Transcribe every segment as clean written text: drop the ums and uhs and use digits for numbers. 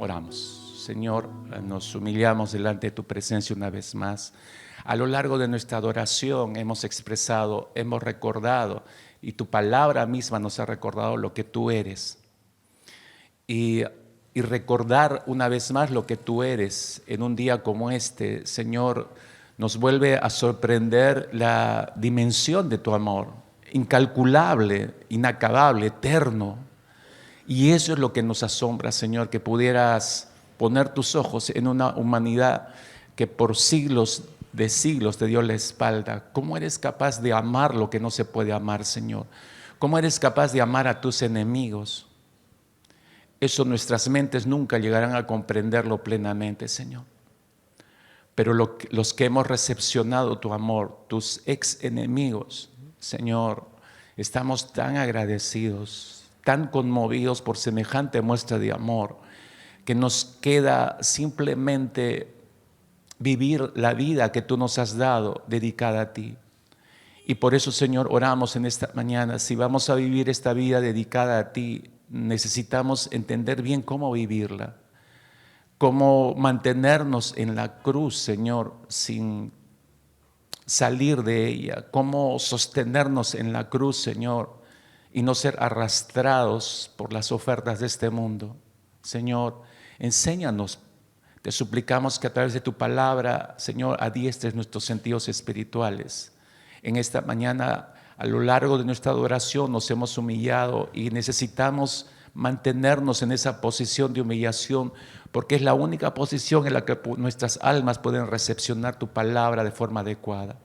Oramos. Señor, nos humillamos delante de tu presencia una vez más. A lo largo de nuestra adoración hemos expresado, hemos recordado, y tu palabra misma nos ha recordado lo que tú eres. Y recordar una vez más lo que tú eres en un día como este, Señor, nos vuelve a sorprender la dimensión de tu amor, incalculable, inacabable, eterno. Y eso es lo que nos asombra, Señor, que pudieras poner tus ojos en una humanidad que por siglos de siglos te dio la espalda. ¿Cómo eres capaz de amar lo que no se puede amar, Señor? ¿Cómo eres capaz de amar a tus enemigos? Eso nuestras mentes nunca llegarán a comprenderlo plenamente, Señor. Pero los que hemos recepcionado tu amor, tus ex enemigos, Señor, estamos tan agradecidos, tan conmovidos por semejante muestra de amor, que nos queda simplemente vivir la vida que tú nos has dado dedicada a ti. Y por eso, Señor, oramos en esta mañana. Si vamos a vivir esta vida dedicada a ti, necesitamos entender bien cómo vivirla, cómo mantenernos en la cruz, Señor, sin salir de ella, cómo sostenernos en la cruz, Señor, y no ser arrastrados por las ofertas de este mundo. Señor, enséñanos. Te suplicamos que a través de tu palabra, Señor, adiestres nuestros sentidos espirituales. En esta mañana, a lo largo de nuestra adoración, nos hemos humillado y necesitamos mantenernos en esa posición de humillación, porque es la única posición en la que nuestras almas pueden recepcionar tu palabra de forma adecuada.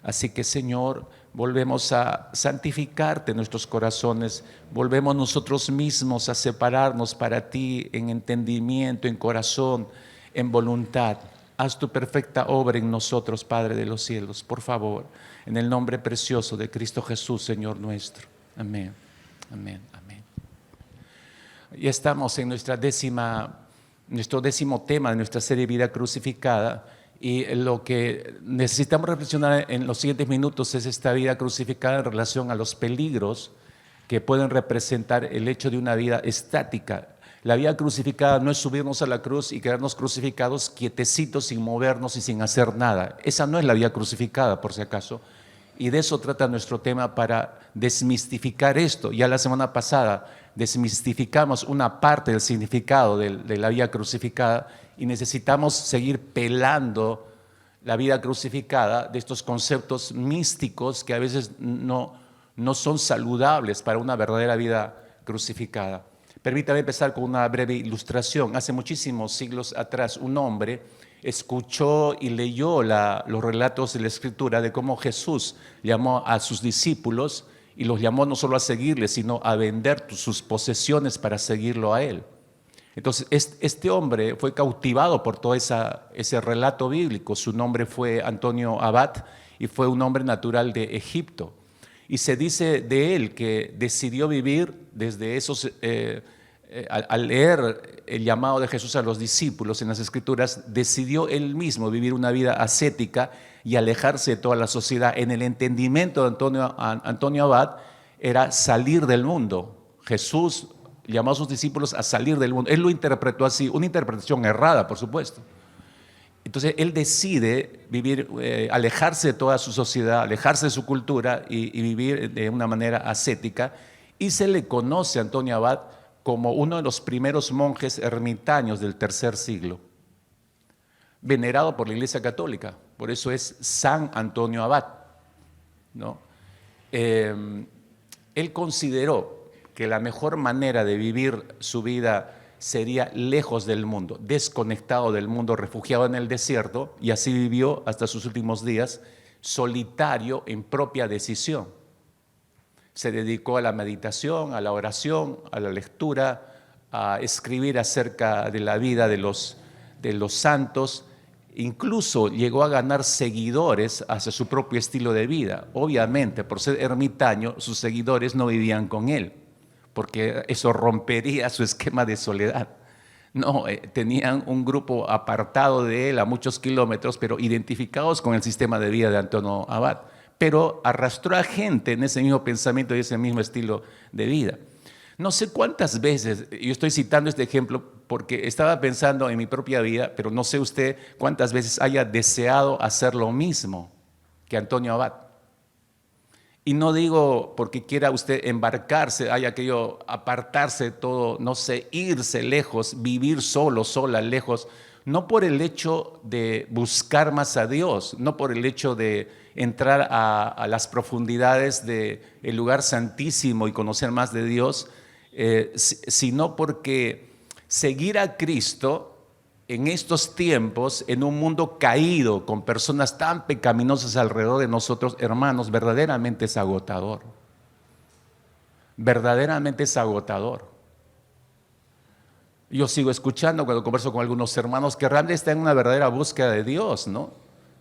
Así que, Señor, volvemos a santificarte en nuestros corazones, volvemos nosotros mismos a separarnos para ti en entendimiento, en corazón, en voluntad. Haz tu perfecta obra en nosotros, Padre de los cielos, por favor, en el nombre precioso de Cristo Jesús, Señor nuestro. Amén, amén, amén. Ya estamos en nuestro décimo tema de nuestra serie Vida Crucificada. Y lo que necesitamos reflexionar en los siguientes minutos es esta vida crucificada en relación a los peligros que pueden representar el hecho de una vida estática. La vida crucificada no es subirnos a la cruz y quedarnos crucificados quietecitos, sin movernos y sin hacer nada. Esa no es la vida crucificada, por si acaso. Y de eso trata nuestro tema para desmistificar esto. Ya la semana pasada desmistificamos una parte del significado de la vida crucificada y necesitamos seguir pelando la vida crucificada de estos conceptos místicos que a veces no son saludables para una verdadera vida crucificada. Permítame empezar con una breve ilustración. Hace muchísimos siglos atrás, un hombre escuchó y leyó los relatos de la Escritura de cómo Jesús llamó a sus discípulos y los llamó no solo a seguirle, sino a vender sus posesiones para seguirlo a él. Entonces, este hombre fue cautivado por todo ese relato bíblico. Su nombre fue Antonio Abad y fue un hombre natural de Egipto. Y se dice de él que decidió vivir desde esos, al leer el llamado de Jesús a los discípulos en las Escrituras, decidió él mismo vivir una vida ascética y alejarse de toda la sociedad. En el entendimiento de Antonio Abad era salir del mundo. Jesús llamó a sus discípulos a salir del mundo. Él lo interpretó así, una interpretación errada, por supuesto. Entonces él decide vivir, alejarse de toda su sociedad, alejarse de su cultura y vivir de una manera ascética. Y se le conoce a Antonio Abad como uno de los primeros monjes ermitaños del tercer siglo, venerado por la Iglesia Católica. Por eso es San Antonio Abad, ¿no? Él consideró que la mejor manera de vivir su vida sería lejos del mundo, desconectado del mundo, refugiado en el desierto, y así vivió hasta sus últimos días, solitario en propia decisión. Se dedicó a la meditación, a la oración, a la lectura, a escribir acerca de la vida de los santos. Incluso llegó a ganar seguidores hacia su propio estilo de vida. Obviamente, por ser ermitaño, sus seguidores no vivían con él, porque eso rompería su esquema de soledad. No, tenían un grupo apartado de él a muchos kilómetros, pero identificados con el sistema de vida de Antonio Abad. Pero arrastró a gente en ese mismo pensamiento y ese mismo estilo de vida. No sé cuántas veces, yo estoy citando este ejemplo porque estaba pensando en mi propia vida, pero no sé usted cuántas veces haya deseado hacer lo mismo que Antonio Abad. Y no digo porque quiera usted embarcarse, haya querido apartarse de todo, no sé, irse lejos, vivir solo, sola, lejos, no por el hecho de buscar más a Dios, no por el hecho de entrar a las profundidades del lugar santísimo y conocer más de Dios, sino porque seguir a Cristo en estos tiempos, en un mundo caído, con personas tan pecaminosas alrededor de nosotros, hermanos, verdaderamente es agotador. Verdaderamente es agotador. Yo sigo escuchando cuando converso con algunos hermanos que realmente están en una verdadera búsqueda de Dios, ¿no?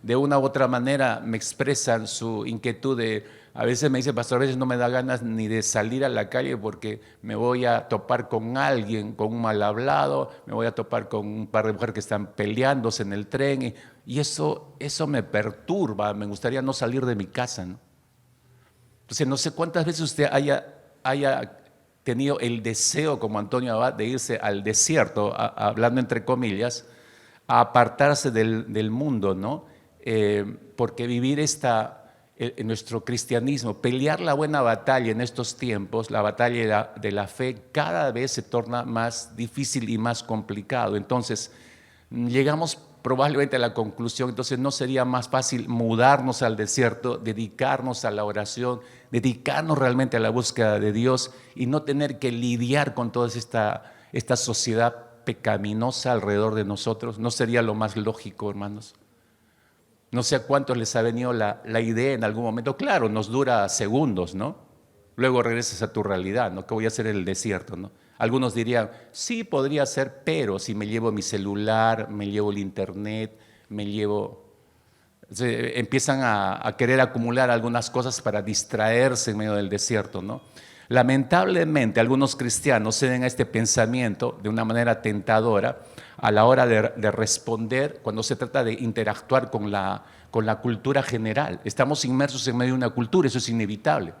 De una u otra manera me expresan su inquietud a veces me dice, pastor, a veces no me da ganas ni de salir a la calle porque me voy a topar con alguien, con un mal hablado, me voy a topar con un par de mujeres que están peleándose en el tren y eso me perturba, me gustaría no salir de mi casa, ¿no? Entonces no sé cuántas veces usted haya tenido el deseo como Antonio Abad de irse al desierto, hablando entre comillas, a apartarse del mundo, ¿no? Porque vivir en nuestro cristianismo, pelear la buena batalla en estos tiempos, la batalla de la fe, cada vez se torna más difícil y más complicado. Entonces, llegamos probablemente a la conclusión, entonces no sería más fácil mudarnos al desierto, dedicarnos a la oración, dedicarnos realmente a la búsqueda de Dios y no tener que lidiar con toda esta sociedad pecaminosa alrededor de nosotros. ¿No sería lo más lógico, hermanos? No sé a cuántos les ha venido la idea en algún momento. Claro, nos dura segundos, ¿no? Luego regresas a tu realidad, ¿no? ¿Qué voy a hacer en el desierto, no? Algunos dirían, sí, podría ser, pero si me llevo mi celular, me llevo el internet, me llevo... empiezan a querer acumular algunas cosas para distraerse en medio del desierto, ¿no? Lamentablemente, algunos cristianos ceden a este pensamiento de una manera tentadora a la hora de responder cuando se trata de interactuar con la cultura general. Estamos inmersos en medio de una cultura, eso es inevitable.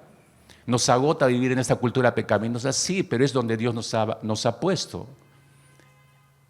Nos agota vivir en esta cultura pecaminosa, sí, pero es donde Dios nos ha puesto.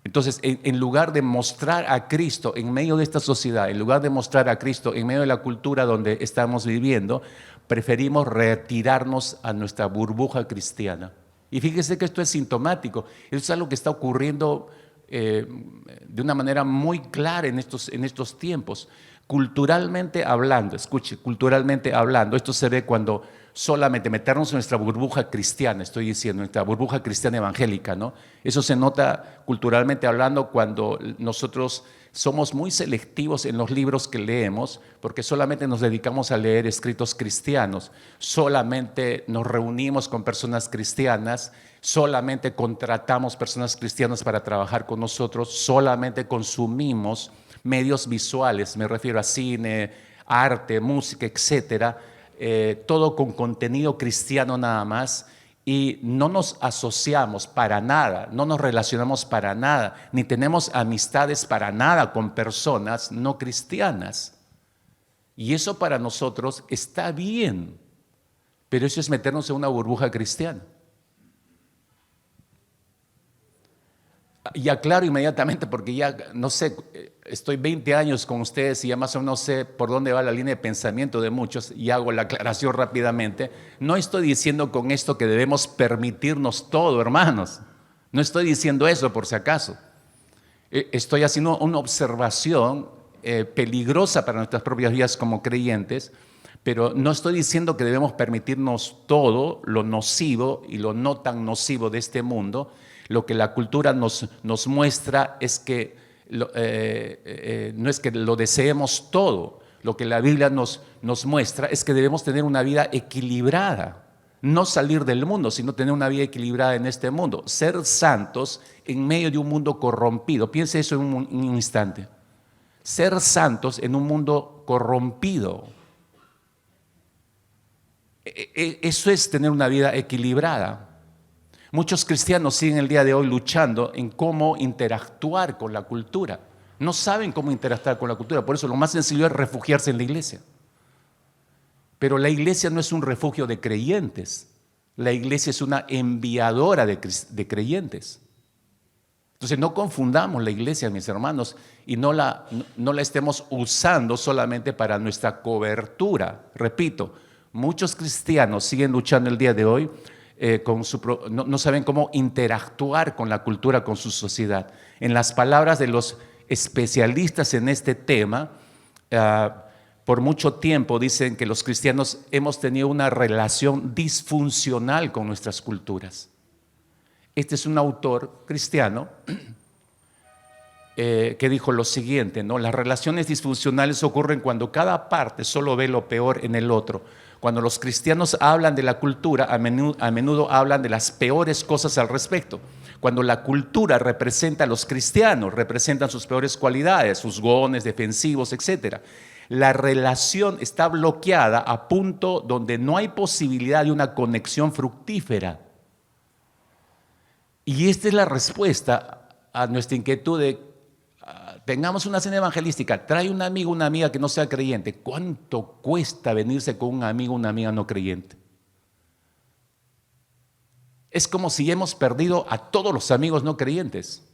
Entonces, en lugar de mostrar a Cristo en medio de esta sociedad, en lugar de mostrar a Cristo en medio de la cultura donde estamos viviendo, preferimos retirarnos a nuestra burbuja cristiana. Y fíjese que esto es sintomático, esto es algo que está ocurriendo de una manera muy clara en estos tiempos. Culturalmente hablando, escuche, culturalmente hablando, esto se ve cuando solamente meternos en nuestra burbuja cristiana, estoy diciendo, nuestra burbuja cristiana evangélica, ¿no? Eso se nota culturalmente hablando cuando nosotros somos muy selectivos en los libros que leemos, porque solamente nos dedicamos a leer escritos cristianos, solamente nos reunimos con personas cristianas, solamente contratamos personas cristianas para trabajar con nosotros, solamente consumimos medios visuales, me refiero a cine, arte, música, etcétera, todo con contenido cristiano nada más, y no nos asociamos para nada, no nos relacionamos para nada, ni tenemos amistades para nada con personas no cristianas. Y eso para nosotros está bien, pero eso es meternos en una burbuja cristiana. Y aclaro inmediatamente porque ya, no sé, estoy 20 años con ustedes y ya más o menos sé por dónde va la línea de pensamiento de muchos y hago la aclaración rápidamente. No estoy diciendo con esto que debemos permitirnos todo, hermanos. No estoy diciendo eso por si acaso. Estoy haciendo una observación peligrosa para nuestras propias vidas como creyentes, pero no estoy diciendo que debemos permitirnos todo lo nocivo y lo no tan nocivo de este mundo. Lo que la cultura nos muestra es que no es que lo deseemos todo. Lo que la Biblia nos muestra es que debemos tener una vida equilibrada. No salir del mundo, sino tener una vida equilibrada en este mundo. Ser santos en medio de un mundo corrompido. Piense eso en un instante. Ser santos en un mundo corrompido. Eso es tener una vida equilibrada. Muchos cristianos siguen el día de hoy luchando en cómo interactuar con la cultura. No saben cómo interactuar con la cultura, por eso lo más sencillo es refugiarse en la iglesia. Pero la iglesia no es un refugio de creyentes, la iglesia es una enviadora de creyentes. Entonces no confundamos la iglesia, mis hermanos, y no la estemos usando solamente para nuestra cobertura. Repito, muchos cristianos siguen luchando el día de hoy no saben cómo interactuar con la cultura, con su sociedad. En las palabras de los especialistas en este tema, por mucho tiempo dicen que los cristianos hemos tenido una relación disfuncional con nuestras culturas. Este es un autor cristiano que dijo lo siguiente, ¿no? Las relaciones disfuncionales ocurren cuando cada parte solo ve lo peor en el otro. Cuando los cristianos hablan de la cultura, a menudo hablan de las peores cosas al respecto. Cuando la cultura representa a los cristianos, representan sus peores cualidades, sus gones defensivos, etc. La relación está bloqueada a punto donde no hay posibilidad de una conexión fructífera. Y esta es la respuesta a nuestra inquietud de tengamos una cena evangelística, trae un amigo, una amiga que no sea creyente. ¿Cuánto cuesta venirse con un amigo, una amiga no creyente? Es como si hemos perdido a todos los amigos no creyentes.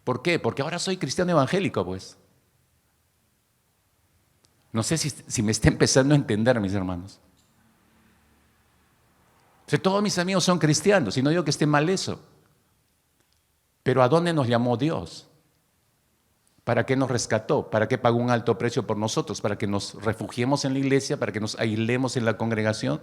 ¿Por qué? Porque ahora soy cristiano evangélico, pues. No sé si me está empezando a entender, mis hermanos. O sea, todos mis amigos son cristianos, y no digo que esté mal eso. Pero ¿a dónde nos llamó Dios? ¿Para qué nos rescató? ¿Para qué pagó un alto precio por nosotros? ¿Para que nos refugiemos en la iglesia? ¿Para que nos aislemos en la congregación?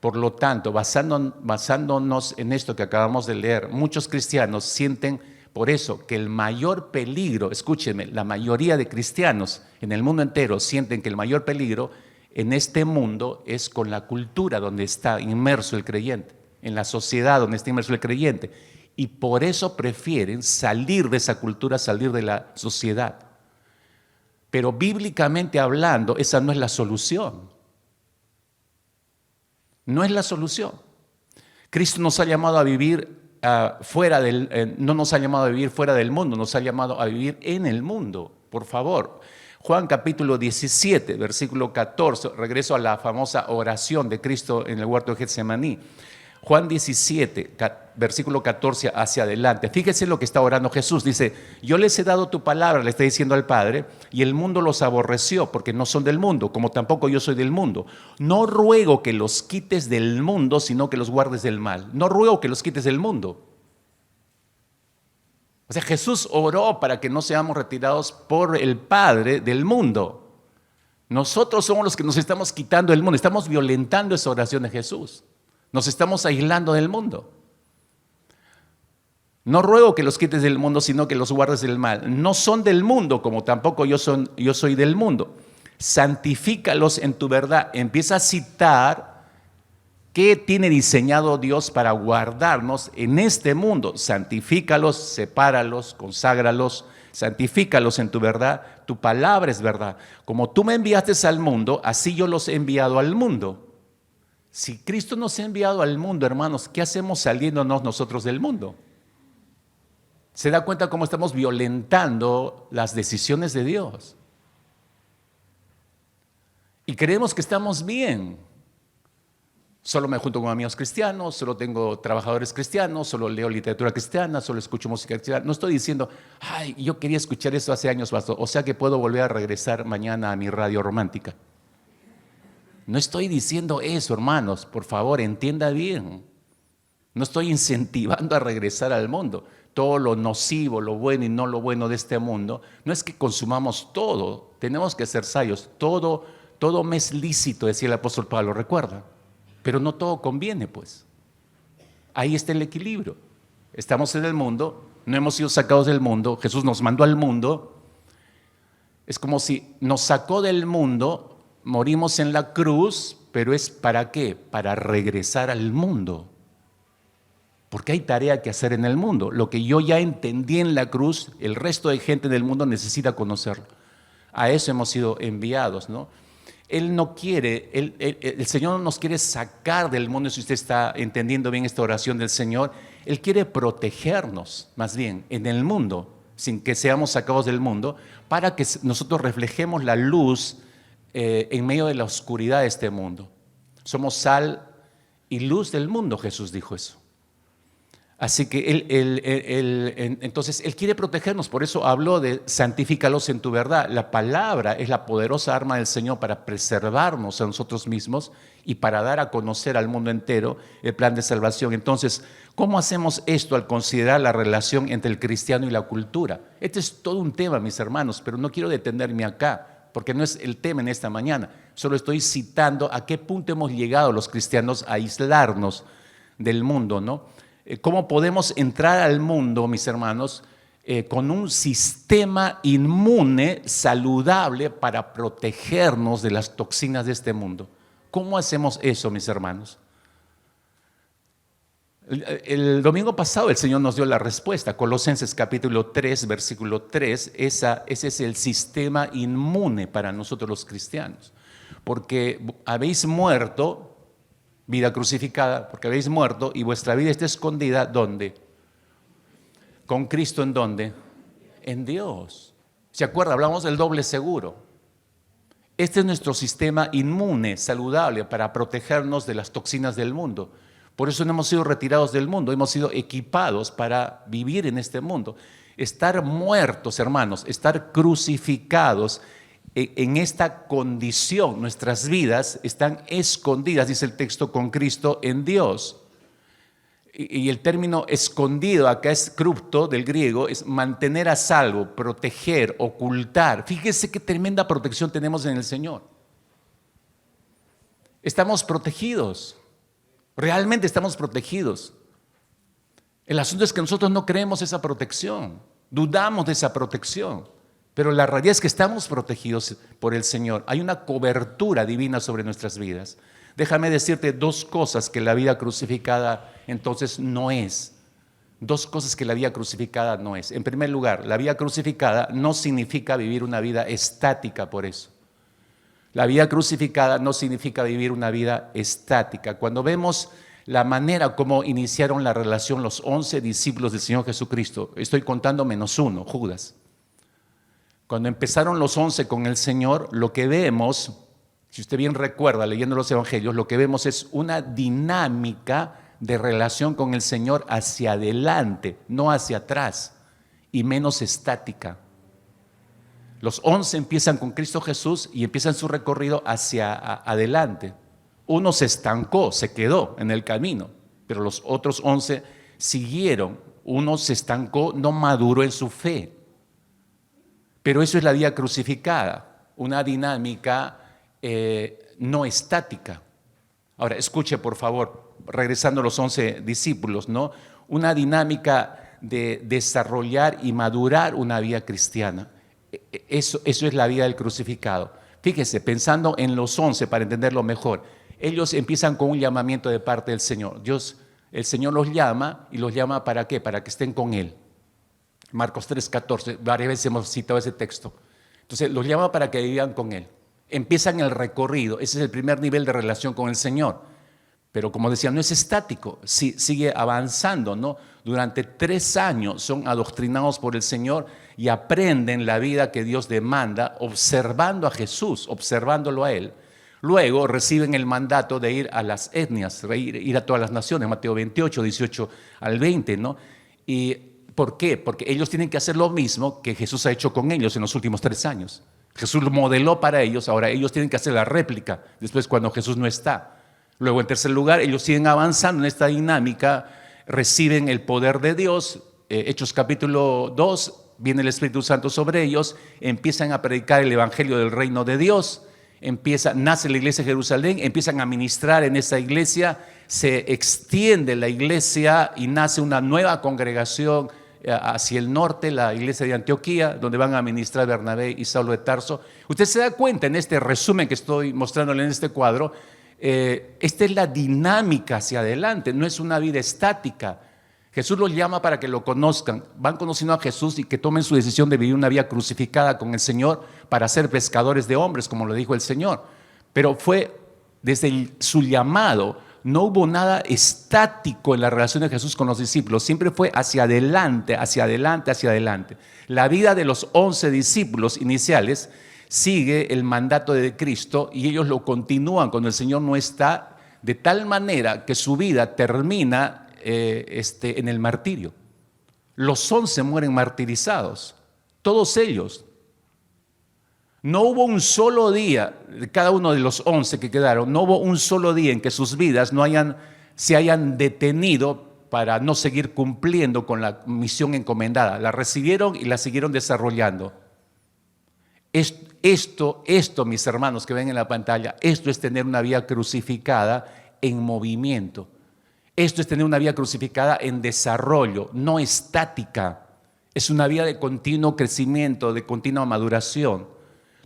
Por lo tanto, basándonos en esto que acabamos de leer, muchos cristianos sienten por eso que el mayor peligro, escúchenme, la mayoría de cristianos en el mundo entero sienten que el mayor peligro en este mundo es con la cultura donde está inmerso el creyente, en la sociedad donde está inmerso el creyente. Y por eso prefieren salir de esa cultura, salir de la sociedad. Pero bíblicamente hablando, esa no es la solución. No es la solución. Cristo nos ha llamado a vivir no nos ha llamado a vivir fuera del mundo, nos ha llamado a vivir en el mundo. Por favor, Juan capítulo 17, versículo 14, regreso a la famosa oración de Cristo en el huerto de Getsemaní. Juan 17, versículo 14 hacia adelante. Fíjese lo que está orando Jesús. Dice, yo les he dado tu palabra, le está diciendo al Padre, y el mundo los aborreció porque no son del mundo, como tampoco yo soy del mundo. No ruego que los quites del mundo, sino que los guardes del mal. No ruego que los quites del mundo. O sea, Jesús oró para que no seamos retirados por el Padre del mundo. Nosotros somos los que nos estamos quitando del mundo, estamos violentando esa oración de Jesús. Nos estamos aislando del mundo. No ruego que los quites del mundo, sino que los guardes del mal. No son del mundo, como tampoco yo soy del mundo. Santifícalos en tu verdad. Empieza a citar qué tiene diseñado Dios para guardarnos en este mundo. Santifícalos, sepáralos, conságralos, santifícalos en tu verdad. Tu palabra es verdad. Como tú me enviaste al mundo, así yo los he enviado al mundo. Si Cristo nos ha enviado al mundo, hermanos, ¿qué hacemos saliéndonos nosotros del mundo? ¿Se da cuenta cómo estamos violentando las decisiones de Dios? Y creemos que estamos bien. Solo me junto con amigos cristianos, solo tengo trabajadores cristianos, solo leo literatura cristiana, solo escucho música cristiana. No estoy diciendo, ay, yo quería escuchar eso hace años, pastor, o sea que puedo volver a regresar mañana a mi radio romántica. No estoy diciendo eso, hermanos, por favor, entienda bien. No estoy incentivando a regresar al mundo. Todo lo nocivo, lo bueno y no lo bueno de este mundo, no es que consumamos todo, tenemos que ser sabios. Todo me es lícito, decía el apóstol Pablo, recuerda, pero no todo conviene, pues. Ahí está el equilibrio. Estamos en el mundo, no hemos sido sacados del mundo, Jesús nos mandó al mundo. Es como si nos sacó del mundo, morimos en la cruz, pero ¿es para qué? Para regresar al mundo. Porque hay tarea que hacer en el mundo. Lo que yo ya entendí en la cruz, el resto de gente del mundo necesita conocerlo. A eso hemos sido enviados, ¿no? Él no quiere, el Señor no nos quiere sacar del mundo, si usted está entendiendo bien esta oración del Señor. Él quiere protegernos, más bien, en el mundo, sin que seamos sacados del mundo, para que nosotros reflejemos la luz en medio de la oscuridad de este mundo. Somos sal y luz del mundo, Jesús dijo eso. Así que entonces Él quiere protegernos, por eso habló de santifícalos en tu verdad. La palabra es la poderosa arma del Señor para preservarnos a nosotros mismos y para dar a conocer al mundo entero el plan de salvación. Entonces, ¿cómo hacemos esto al considerar la relación entre el cristiano y la cultura? Este es todo un tema, mis hermanos, pero no quiero detenerme acá, porque no es el tema en esta mañana. Solo estoy citando a qué punto hemos llegado los cristianos a aislarnos del mundo, ¿no? ¿Cómo podemos entrar al mundo, mis hermanos, con un sistema inmune saludable para protegernos de las toxinas de este mundo? ¿Cómo hacemos eso, mis hermanos? El domingo pasado el Señor nos dio la respuesta. Colosenses capítulo 3, versículo 3. Ese es el sistema inmune para nosotros los cristianos. Porque habéis muerto, vida crucificada, porque habéis muerto y vuestra vida está escondida, ¿dónde? Con Cristo, ¿en dónde? En Dios. ¿Se acuerda? Hablamos del doble seguro. Este es nuestro sistema inmune, saludable, para protegernos de las toxinas del mundo. Por eso no hemos sido retirados del mundo, hemos sido equipados para vivir en este mundo. Estar muertos, hermanos, estar crucificados en esta condición, nuestras vidas están escondidas, dice el texto, con Cristo en Dios. Y el término escondido acá es cripto del griego, es mantener a salvo, proteger, ocultar. Fíjese qué tremenda protección tenemos en el Señor. Estamos protegidos, realmente estamos protegidos. El asunto es que nosotros no creemos esa protección, dudamos de esa protección. Pero la realidad es que estamos protegidos por el Señor. Hay una cobertura divina sobre nuestras vidas. Déjame decirte dos cosas que la vida crucificada entonces no es. Dos cosas que la vida crucificada no es. En primer lugar, la vida crucificada no significa vivir una vida estática por eso. La vida crucificada no significa vivir una vida estática. Cuando vemos la manera como iniciaron la relación los 11 discípulos del Señor Jesucristo, estoy contando menos uno, Judas. Cuando empezaron los 11 con el Señor, lo que vemos, si usted bien recuerda leyendo los evangelios, lo que vemos es una dinámica de relación con el Señor hacia adelante, no hacia atrás, y menos estática. Los 11 empiezan con Cristo Jesús y empiezan su recorrido hacia adelante. Uno se estancó, se quedó en el camino, pero los otros 11 siguieron. Uno se estancó, no maduró en su fe. Pero eso es la vida crucificada, una dinámica no estática. Ahora, escuche por favor, regresando a los 11 discípulos, ¿no? Una dinámica de desarrollar y madurar una vida cristiana. Eso es la vida del crucificado. Fíjese, pensando en los 11 para entenderlo mejor, ellos empiezan con un llamamiento de parte del Señor. El Señor los llama y los llama ¿para qué? Para que estén con Él. Marcos 3:14, varias veces hemos citado ese texto. Entonces los llama para que vivan con Él. Empiezan el recorrido, ese es el primer nivel de relación con el Señor. Pero como decía, no es estático, sigue avanzando, ¿no? Durante 3 años son adoctrinados por el Señor y aprenden la vida que Dios demanda, observando a Jesús, observándolo a Él. Luego reciben el mandato de ir a las etnias, ir a todas las naciones, Mateo 28, 18 al 20, ¿no? Y ¿por qué? Porque ellos tienen que hacer lo mismo que Jesús ha hecho con ellos en los últimos 3 años. Jesús lo modeló para ellos, ahora ellos tienen que hacer la réplica después cuando Jesús no está. Luego, en tercer lugar, ellos siguen avanzando en esta dinámica, reciben el poder de Dios. Hechos capítulo 2, viene el Espíritu Santo sobre ellos, empiezan a predicar el evangelio del reino de Dios, nace la iglesia de Jerusalén, empiezan a ministrar en esa iglesia, se extiende la iglesia y nace una nueva congregación hacia el norte, la iglesia de Antioquía, donde van a ministrar Bernabé y Saulo de Tarso. Usted se da cuenta en este resumen que estoy mostrándole en este cuadro, esta es la dinámica hacia adelante, no es una vida estática. Jesús los llama para que lo conozcan, van conociendo a Jesús y que tomen su decisión de vivir una vida crucificada con el Señor para ser pescadores de hombres, como lo dijo el Señor. Pero fue desde su llamado, no hubo nada estático en la relación de Jesús con los discípulos, siempre fue hacia adelante, hacia adelante, hacia adelante. La vida de los 11 discípulos iniciales sigue el mandato de Cristo y ellos lo continúan cuando el Señor no está, de tal manera que su vida termina en el martirio. Los 11 mueren martirizados, todos ellos. No hubo un solo día, cada uno de los 11 que quedaron, no hubo un solo día en que sus vidas se hayan detenido para no seguir cumpliendo con la misión encomendada. La recibieron y la siguieron desarrollando. Esto, mis hermanos que ven en la pantalla, esto es tener una vida crucificada en movimiento. Esto es tener una vida crucificada en desarrollo, no estática. Es una vida de continuo crecimiento, de continua maduración.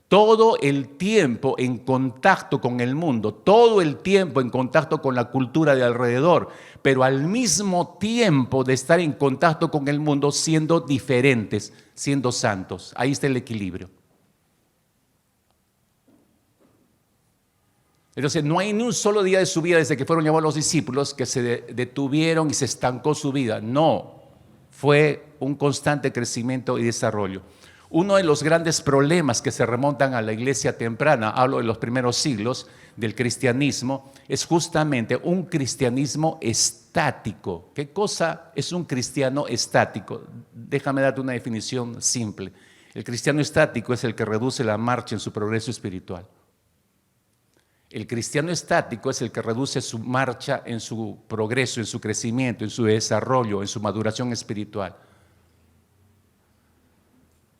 Todo el tiempo en contacto con el mundo, todo el tiempo en contacto con la cultura de alrededor, pero al mismo tiempo de estar en contacto con el mundo siendo diferentes, siendo santos. Ahí está el equilibrio. Entonces, no hay ni un solo día de su vida desde que fueron llamados los discípulos que se detuvieron y se estancó su vida. No, fue un constante crecimiento y desarrollo. Uno de los grandes problemas que se remontan a la iglesia temprana, hablo de los primeros siglos del cristianismo, es justamente un cristianismo estático. ¿Qué cosa es un cristiano estático? Déjame darte una definición simple. El cristiano estático es el que reduce la marcha en su progreso espiritual. El cristiano estático es el que reduce su marcha en su progreso, en su crecimiento, en su desarrollo, en su maduración espiritual.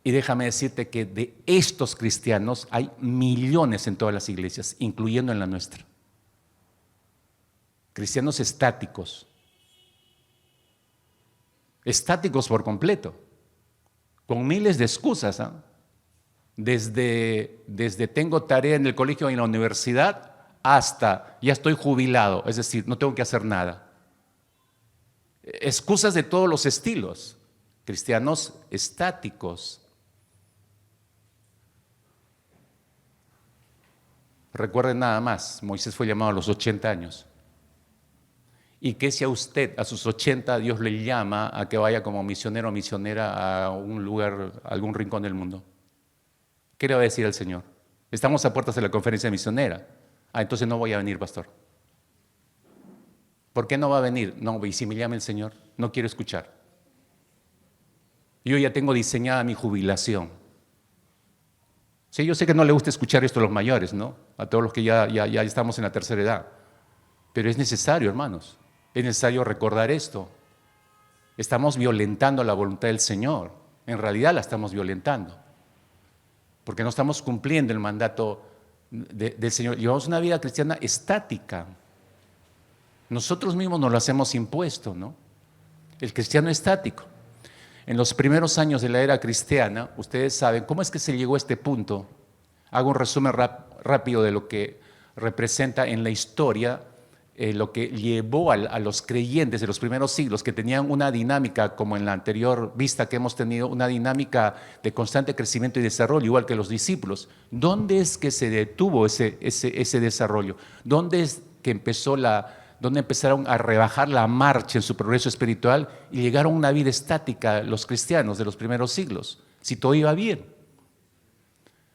Y déjame decirte que de estos cristianos hay millones en todas las iglesias, incluyendo en la nuestra. Cristianos estáticos. Estáticos por completo, con miles de excusas, ¿eh? Desde tengo tarea en el colegio y en la universidad hasta ya estoy jubilado, es decir, no tengo que hacer nada. Excusas de todos los estilos, cristianos estáticos. Recuerden nada más, Moisés fue llamado a los 80 años. ¿Y qué si a usted, a sus 80, Dios le llama a que vaya como misionero o misionera a un lugar, a algún rincón del mundo? ¿Qué le va a decir al Señor? Estamos a puertas de la conferencia misionera. Entonces no voy a venir, pastor. ¿Por qué no va a venir? No, y si me llama el Señor, no quiero escuchar. Yo ya tengo diseñada mi jubilación. Sí, yo sé que no le gusta escuchar esto a los mayores, ¿no? A todos los que ya estamos en la tercera edad. Pero es necesario, hermanos. Es necesario recordar esto. Estamos violentando la voluntad del Señor. En realidad la estamos violentando. Porque no estamos cumpliendo el mandato del Señor. Llevamos una vida cristiana estática. Nosotros mismos nos lo hacemos impuesto, ¿no? El cristiano estático. En los primeros años de la era cristiana, ustedes saben, ¿cómo es que se llegó a este punto? Hago un resumen rápido de lo que representa en la historia lo que llevó a los creyentes de los primeros siglos, que tenían una dinámica, como en la anterior vista que hemos tenido, una dinámica de constante crecimiento y desarrollo, igual que los discípulos. ¿Dónde es que se detuvo ese desarrollo? ¿Dónde es que donde empezaron a rebajar la marcha en su progreso espiritual y llegaron a una vida estática los cristianos de los primeros siglos, si todo iba bien?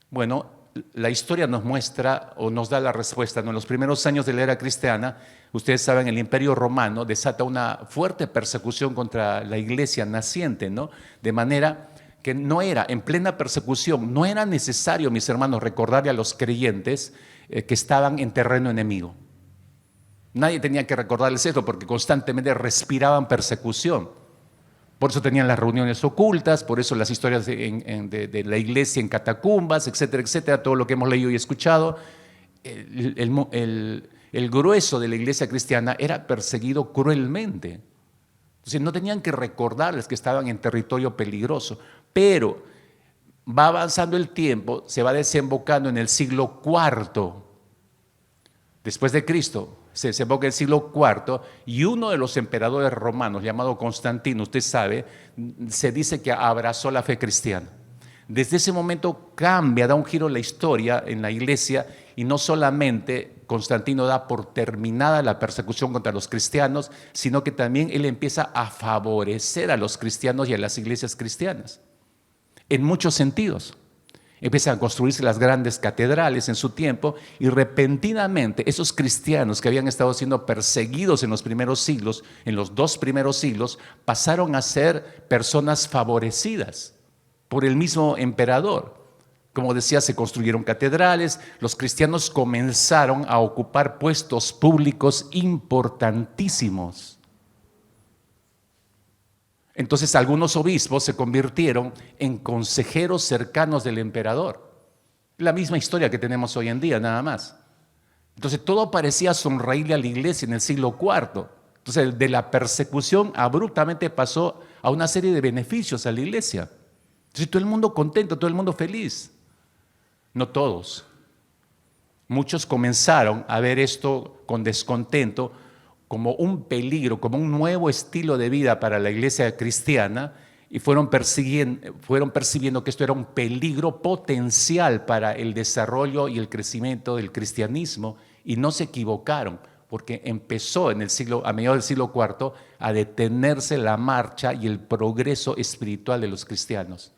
Bueno, la historia nos muestra o nos da la respuesta, ¿no? En los primeros años de la era cristiana, ustedes saben, el Imperio Romano desata una fuerte persecución contra la iglesia naciente, ¿no? De manera que no era, en plena persecución, no era necesario, mis hermanos, recordarle a los creyentes que estaban en terreno enemigo. Nadie tenía que recordarles esto porque constantemente respiraban persecución. Por eso tenían las reuniones ocultas, por eso las historias de la iglesia en catacumbas, etcétera, etcétera, todo lo que hemos leído y escuchado. El grueso de la iglesia cristiana era perseguido cruelmente. Entonces no tenían que recordarles que estaban en territorio peligroso, pero va avanzando el tiempo, se va desembocando en el siglo IV después de Cristo. Se desemboca en el siglo IV y uno de los emperadores romanos, llamado Constantino, usted sabe, se dice que abrazó la fe cristiana. Desde ese momento cambia, da un giro la historia en la iglesia y no solamente Constantino da por terminada la persecución contra los cristianos, sino que también él empieza a favorecer a los cristianos y a las iglesias cristianas, en muchos sentidos. Empiezan a construirse las grandes catedrales en su tiempo y repentinamente esos cristianos que habían estado siendo perseguidos en los primeros siglos, en los 2 primeros siglos, pasaron a ser personas favorecidas por el mismo emperador. Como decía, se construyeron catedrales, los cristianos comenzaron a ocupar puestos públicos importantísimos. Entonces algunos obispos se convirtieron en consejeros cercanos del emperador. La misma historia que tenemos hoy en día, nada más. Entonces todo parecía sonreírle a la iglesia en el siglo IV. Entonces de la persecución abruptamente pasó a una serie de beneficios a la iglesia. Entonces todo el mundo contento, todo el mundo feliz. No todos. Muchos comenzaron a ver esto con descontento, como un peligro, como un nuevo estilo de vida para la iglesia cristiana, y fueron percibiendo que esto era un peligro potencial para el desarrollo y el crecimiento del cristianismo, y no se equivocaron, porque empezó a mediados del siglo IV a detenerse la marcha y el progreso espiritual de los cristianos.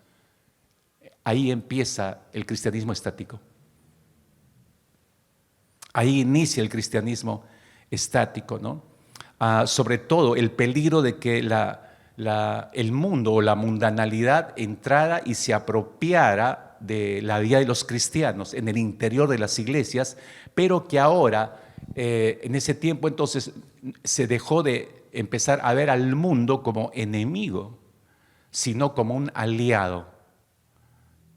Ahí empieza el cristianismo estático. Ahí inicia el cristianismo estático, ¿no? Sobre todo el peligro de que el mundo o la mundanalidad entrara y se apropiara de la vida de los cristianos en el interior de las iglesias, pero que ahora, en ese tiempo entonces, se dejó de empezar a ver al mundo como enemigo, sino como un aliado.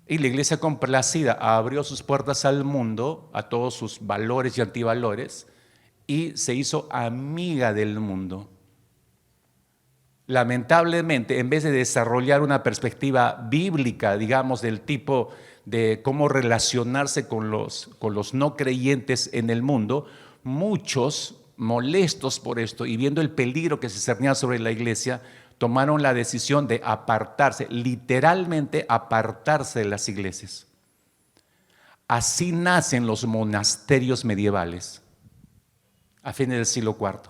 Y la iglesia complacida abrió sus puertas al mundo, a todos sus valores y antivalores, y se hizo amiga del mundo. Lamentablemente, en vez de desarrollar una perspectiva bíblica, digamos, del tipo de cómo relacionarse con los no creyentes en el mundo, muchos, molestos por esto y viendo el peligro que se cernía sobre la iglesia, tomaron la decisión de apartarse, literalmente apartarse de las iglesias. Así nacen los monasterios medievales, a fines del siglo IV.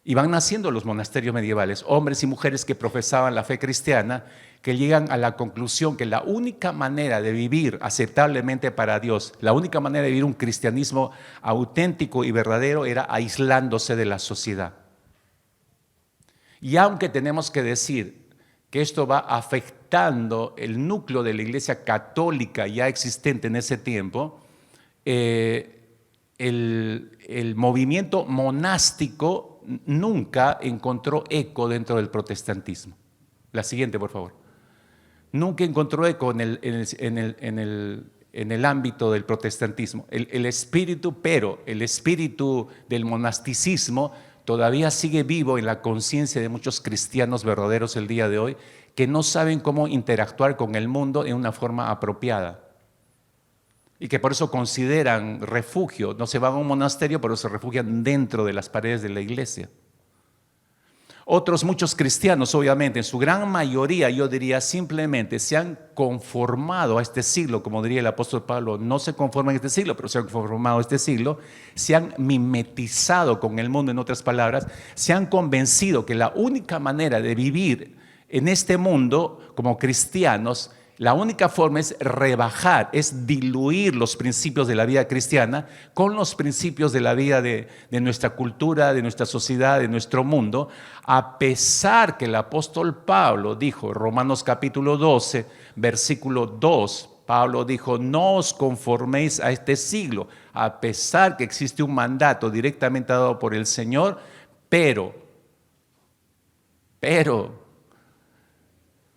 Y van naciendo los monasterios medievales, hombres y mujeres que profesaban la fe cristiana, que llegan a la conclusión que la única manera de vivir aceptablemente para Dios, la única manera de vivir un cristianismo auténtico y verdadero era aislándose de la sociedad. Y aunque tenemos que decir que esto va afectando el núcleo de la iglesia católica ya existente en ese tiempo, el movimiento monástico nunca encontró eco dentro del protestantismo. La siguiente, por favor. Nunca encontró eco en el ámbito del protestantismo. El espíritu del monasticismo todavía sigue vivo en la conciencia de muchos cristianos verdaderos el día de hoy, que no saben cómo interactuar con el mundo en una forma apropiada. Y que por eso consideran refugio, no se van a un monasterio, pero se refugian dentro de las paredes de la iglesia. Muchos cristianos, obviamente, en su gran mayoría, yo diría, simplemente se han conformado a este siglo, como diría el apóstol Pablo, no se conforman a este siglo, pero se han conformado a este siglo, se han mimetizado con el mundo, en otras palabras, se han convencido que la única manera de vivir en este mundo como cristianos, la única forma es rebajar, es diluir los principios de la vida cristiana con los principios de la vida de nuestra cultura, de nuestra sociedad, de nuestro mundo, a pesar que el apóstol Pablo dijo, Romanos capítulo 12, versículo 2, Pablo dijo, no os conforméis a este siglo, a pesar que existe un mandato directamente dado por el Señor, pero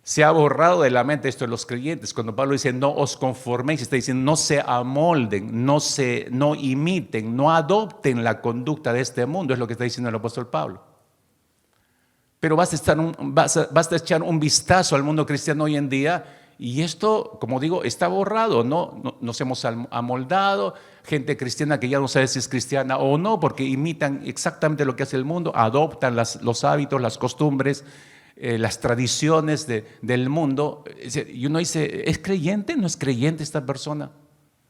se ha borrado de la mente esto de los creyentes. Cuando Pablo dice no os conforméis, está diciendo no se amolden, no imiten, no adopten la conducta de este mundo, es lo que está diciendo el apóstol Pablo. Pero basta echar un vistazo al mundo cristiano hoy en día y esto, como digo, está borrado, ¿no? Nos hemos amoldado, gente cristiana que ya no sabe si es cristiana o no, porque imitan exactamente lo que hace el mundo, adoptan los hábitos, las costumbres, las tradiciones del mundo, y uno dice, ¿es creyente? ¿No es creyente esta persona?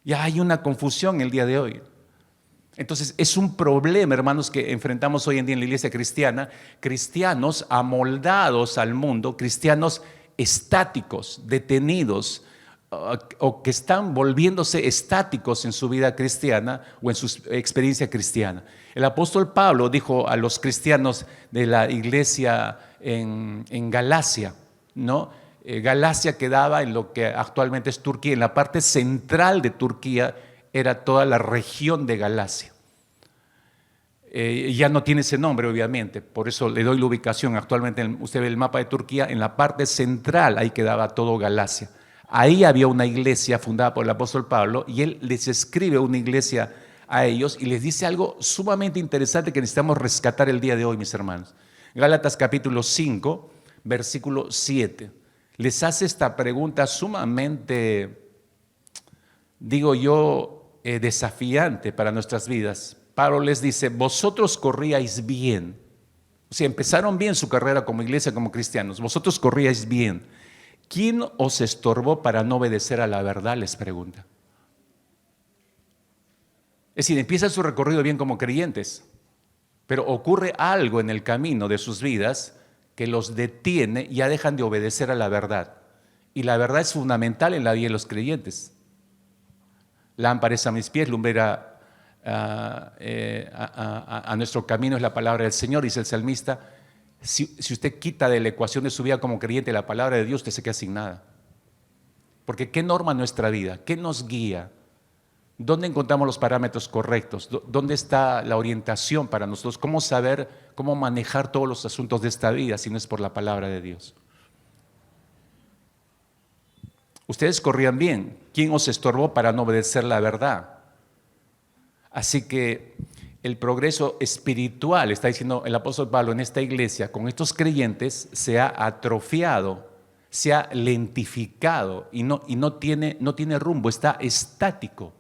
Ya hay una confusión el día de hoy. Entonces es un problema, hermanos, que enfrentamos hoy en día en la iglesia cristiana, cristianos amoldados al mundo, cristianos estáticos, detenidos, o que están volviéndose estáticos en su vida cristiana o en su experiencia cristiana. El apóstol Pablo dijo a los cristianos de la iglesia en Galacia, ¿no? Galacia quedaba en lo que actualmente es Turquía, en la parte central de Turquía era toda la región de Galacia. Ya no tiene ese nombre, obviamente, por eso le doy la ubicación. Actualmente usted ve el mapa de Turquía, en la parte central, ahí quedaba todo Galacia. Ahí había una iglesia fundada por el apóstol Pablo y él les escribe una iglesia a ellos y les dice algo sumamente interesante que necesitamos rescatar el día de hoy, mis hermanos. Gálatas capítulo 5, versículo 7. Les hace esta pregunta sumamente, digo yo, desafiante para nuestras vidas. Pablo les dice, vosotros corríais bien. O sea, empezaron bien su carrera como iglesia, como cristianos. Vosotros corríais bien. ¿Quién os estorbó para no obedecer a la verdad? Les pregunta. Es decir, empiezan su recorrido bien como creyentes, pero ocurre algo en el camino de sus vidas que los detiene y ya dejan de obedecer a la verdad. Y la verdad es fundamental en la vida de los creyentes. Lámpara es a mis pies, lumbrera a nuestro camino es la palabra del Señor, dice el salmista. Si usted quita de la ecuación de su vida como creyente la palabra de Dios, usted se queda sin nada. Porque ¿qué norma nuestra vida? ¿Qué nos guía? ¿Dónde encontramos los parámetros correctos? ¿Dónde está la orientación para nosotros? ¿Cómo saber cómo manejar todos los asuntos de esta vida si no es por la palabra de Dios? Ustedes corrían bien. ¿Quién os estorbó para no obedecer la verdad? Así que el progreso espiritual, está diciendo el apóstol Pablo en esta iglesia, con estos creyentes se ha atrofiado, se ha lentificado y no tiene rumbo, está estático.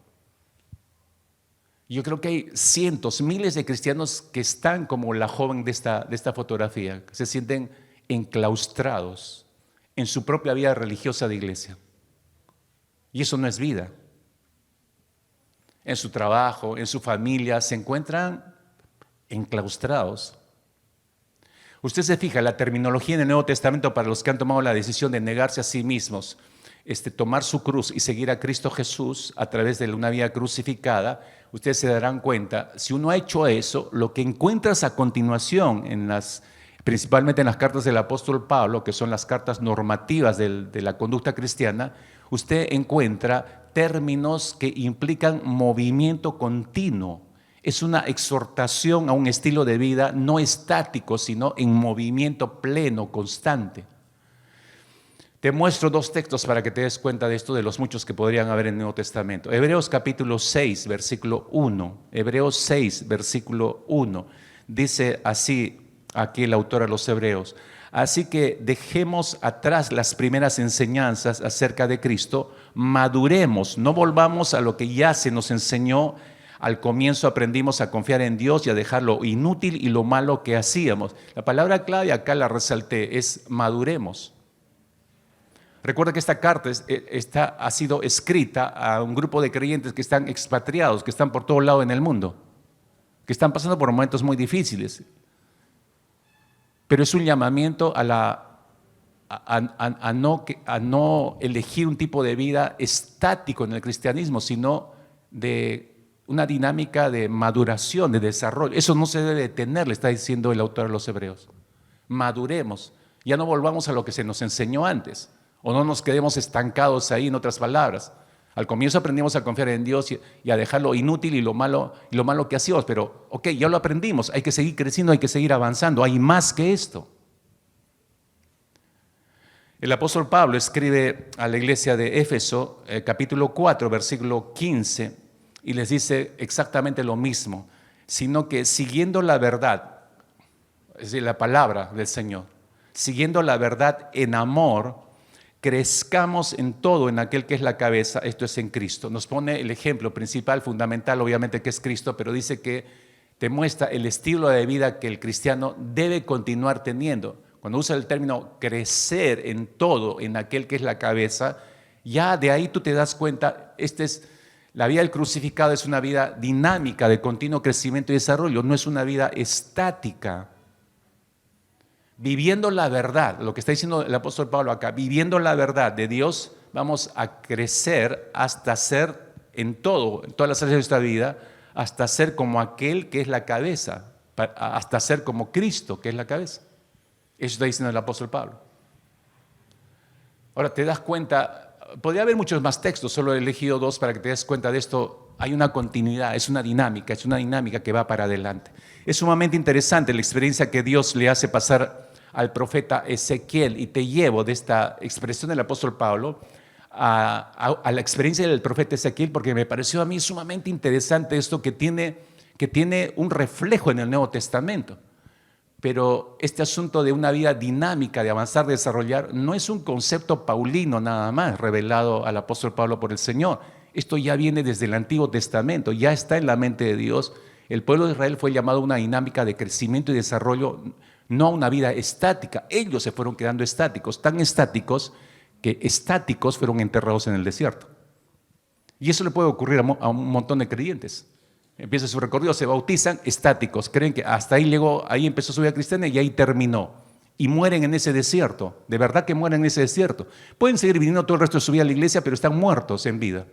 Yo creo que hay cientos, miles de cristianos que están como la joven de esta fotografía, que se sienten enclaustrados en su propia vida religiosa de iglesia. Y eso no es vida. En su trabajo, en su familia, se encuentran enclaustrados. Usted se fija, la terminología en el Nuevo Testamento para los que han tomado la decisión de negarse a sí mismos, tomar su cruz y seguir a Cristo Jesús a través de una vida crucificada, ustedes se darán cuenta, si uno ha hecho eso, lo que encuentras a continuación, principalmente en las cartas del apóstol Pablo, que son las cartas normativas de la conducta cristiana, usted encuentra términos que implican movimiento continuo. Es una exhortación a un estilo de vida no estático, sino en movimiento pleno, constante. Te muestro dos textos para que te des cuenta de esto, de los muchos que podrían haber en el Nuevo Testamento. Hebreos capítulo 6, versículo 1. Hebreos 6, versículo 1. Dice así aquí el autor a los Hebreos. Así que dejemos atrás las primeras enseñanzas acerca de Cristo, maduremos, no volvamos a lo que ya se nos enseñó. Al comienzo aprendimos a confiar en Dios y a dejar lo inútil y lo malo que hacíamos. La palabra clave acá la resalté, es maduremos. Recuerda que esta carta ha sido escrita a un grupo de creyentes que están expatriados, que están por todo lado en el mundo, que están pasando por momentos muy difíciles. Pero es un llamamiento a no elegir un tipo de vida estático en el cristianismo, sino de una dinámica de maduración, de desarrollo. Eso no se debe detener, le está diciendo el autor de los Hebreos. Maduremos, ya no volvamos a lo que se nos enseñó antes, o no nos quedemos estancados ahí, en otras palabras. Al comienzo aprendimos a confiar en Dios y a dejar lo inútil y lo malo que hacíamos, pero ya lo aprendimos, hay que seguir creciendo, hay que seguir avanzando, hay más que esto. El apóstol Pablo escribe a la iglesia de Éfeso, capítulo 4, versículo 15, y les dice exactamente lo mismo, sino que siguiendo la verdad, es decir, la palabra del Señor, siguiendo la verdad en amor, crezcamos en todo en aquel que es la cabeza, esto es en Cristo. Nos pone el ejemplo principal, fundamental, obviamente que es Cristo, pero dice que te muestra el estilo de vida que el cristiano debe continuar teniendo. Cuando usa el término crecer en todo en aquel que es la cabeza, ya de ahí tú te das cuenta, la vida del crucificado es una vida dinámica de continuo crecimiento y desarrollo, no es una vida estática. viviendo la verdad, lo que está diciendo el apóstol Pablo acá, viviendo la verdad de Dios, vamos a crecer hasta ser en todas las áreas de nuestra vida, hasta ser como aquel que es la cabeza, hasta ser como Cristo, que es la cabeza. Eso está diciendo el apóstol Pablo. Ahora te das cuenta, podría haber muchos más textos, solo he elegido 2 para que te des cuenta de esto. Hay una continuidad, es una dinámica que va para adelante. Es sumamente interesante la experiencia que Dios le hace pasar al profeta Ezequiel, y te llevo de esta expresión del apóstol Pablo a la experiencia del profeta Ezequiel, porque me pareció a mí sumamente interesante esto que tiene un reflejo en el Nuevo Testamento. Pero este asunto de una vida dinámica, de avanzar, de desarrollar, no es un concepto paulino nada más, revelado al apóstol Pablo por el Señor. Esto ya viene desde el Antiguo Testamento, ya está en la mente de Dios. El pueblo de Israel fue llamado a una dinámica de crecimiento y desarrollo, no a una vida estática. Ellos se fueron quedando estáticos, tan estáticos que estáticos fueron enterrados en el desierto. Y eso le puede ocurrir a un montón de creyentes. Empieza su recorrido, se bautizan estáticos, creen que hasta ahí llegó, ahí empezó su vida cristiana y ahí terminó. Y mueren en ese desierto, de verdad que mueren en ese desierto. Pueden seguir viniendo todo el resto de su vida a la iglesia, pero están muertos en vida.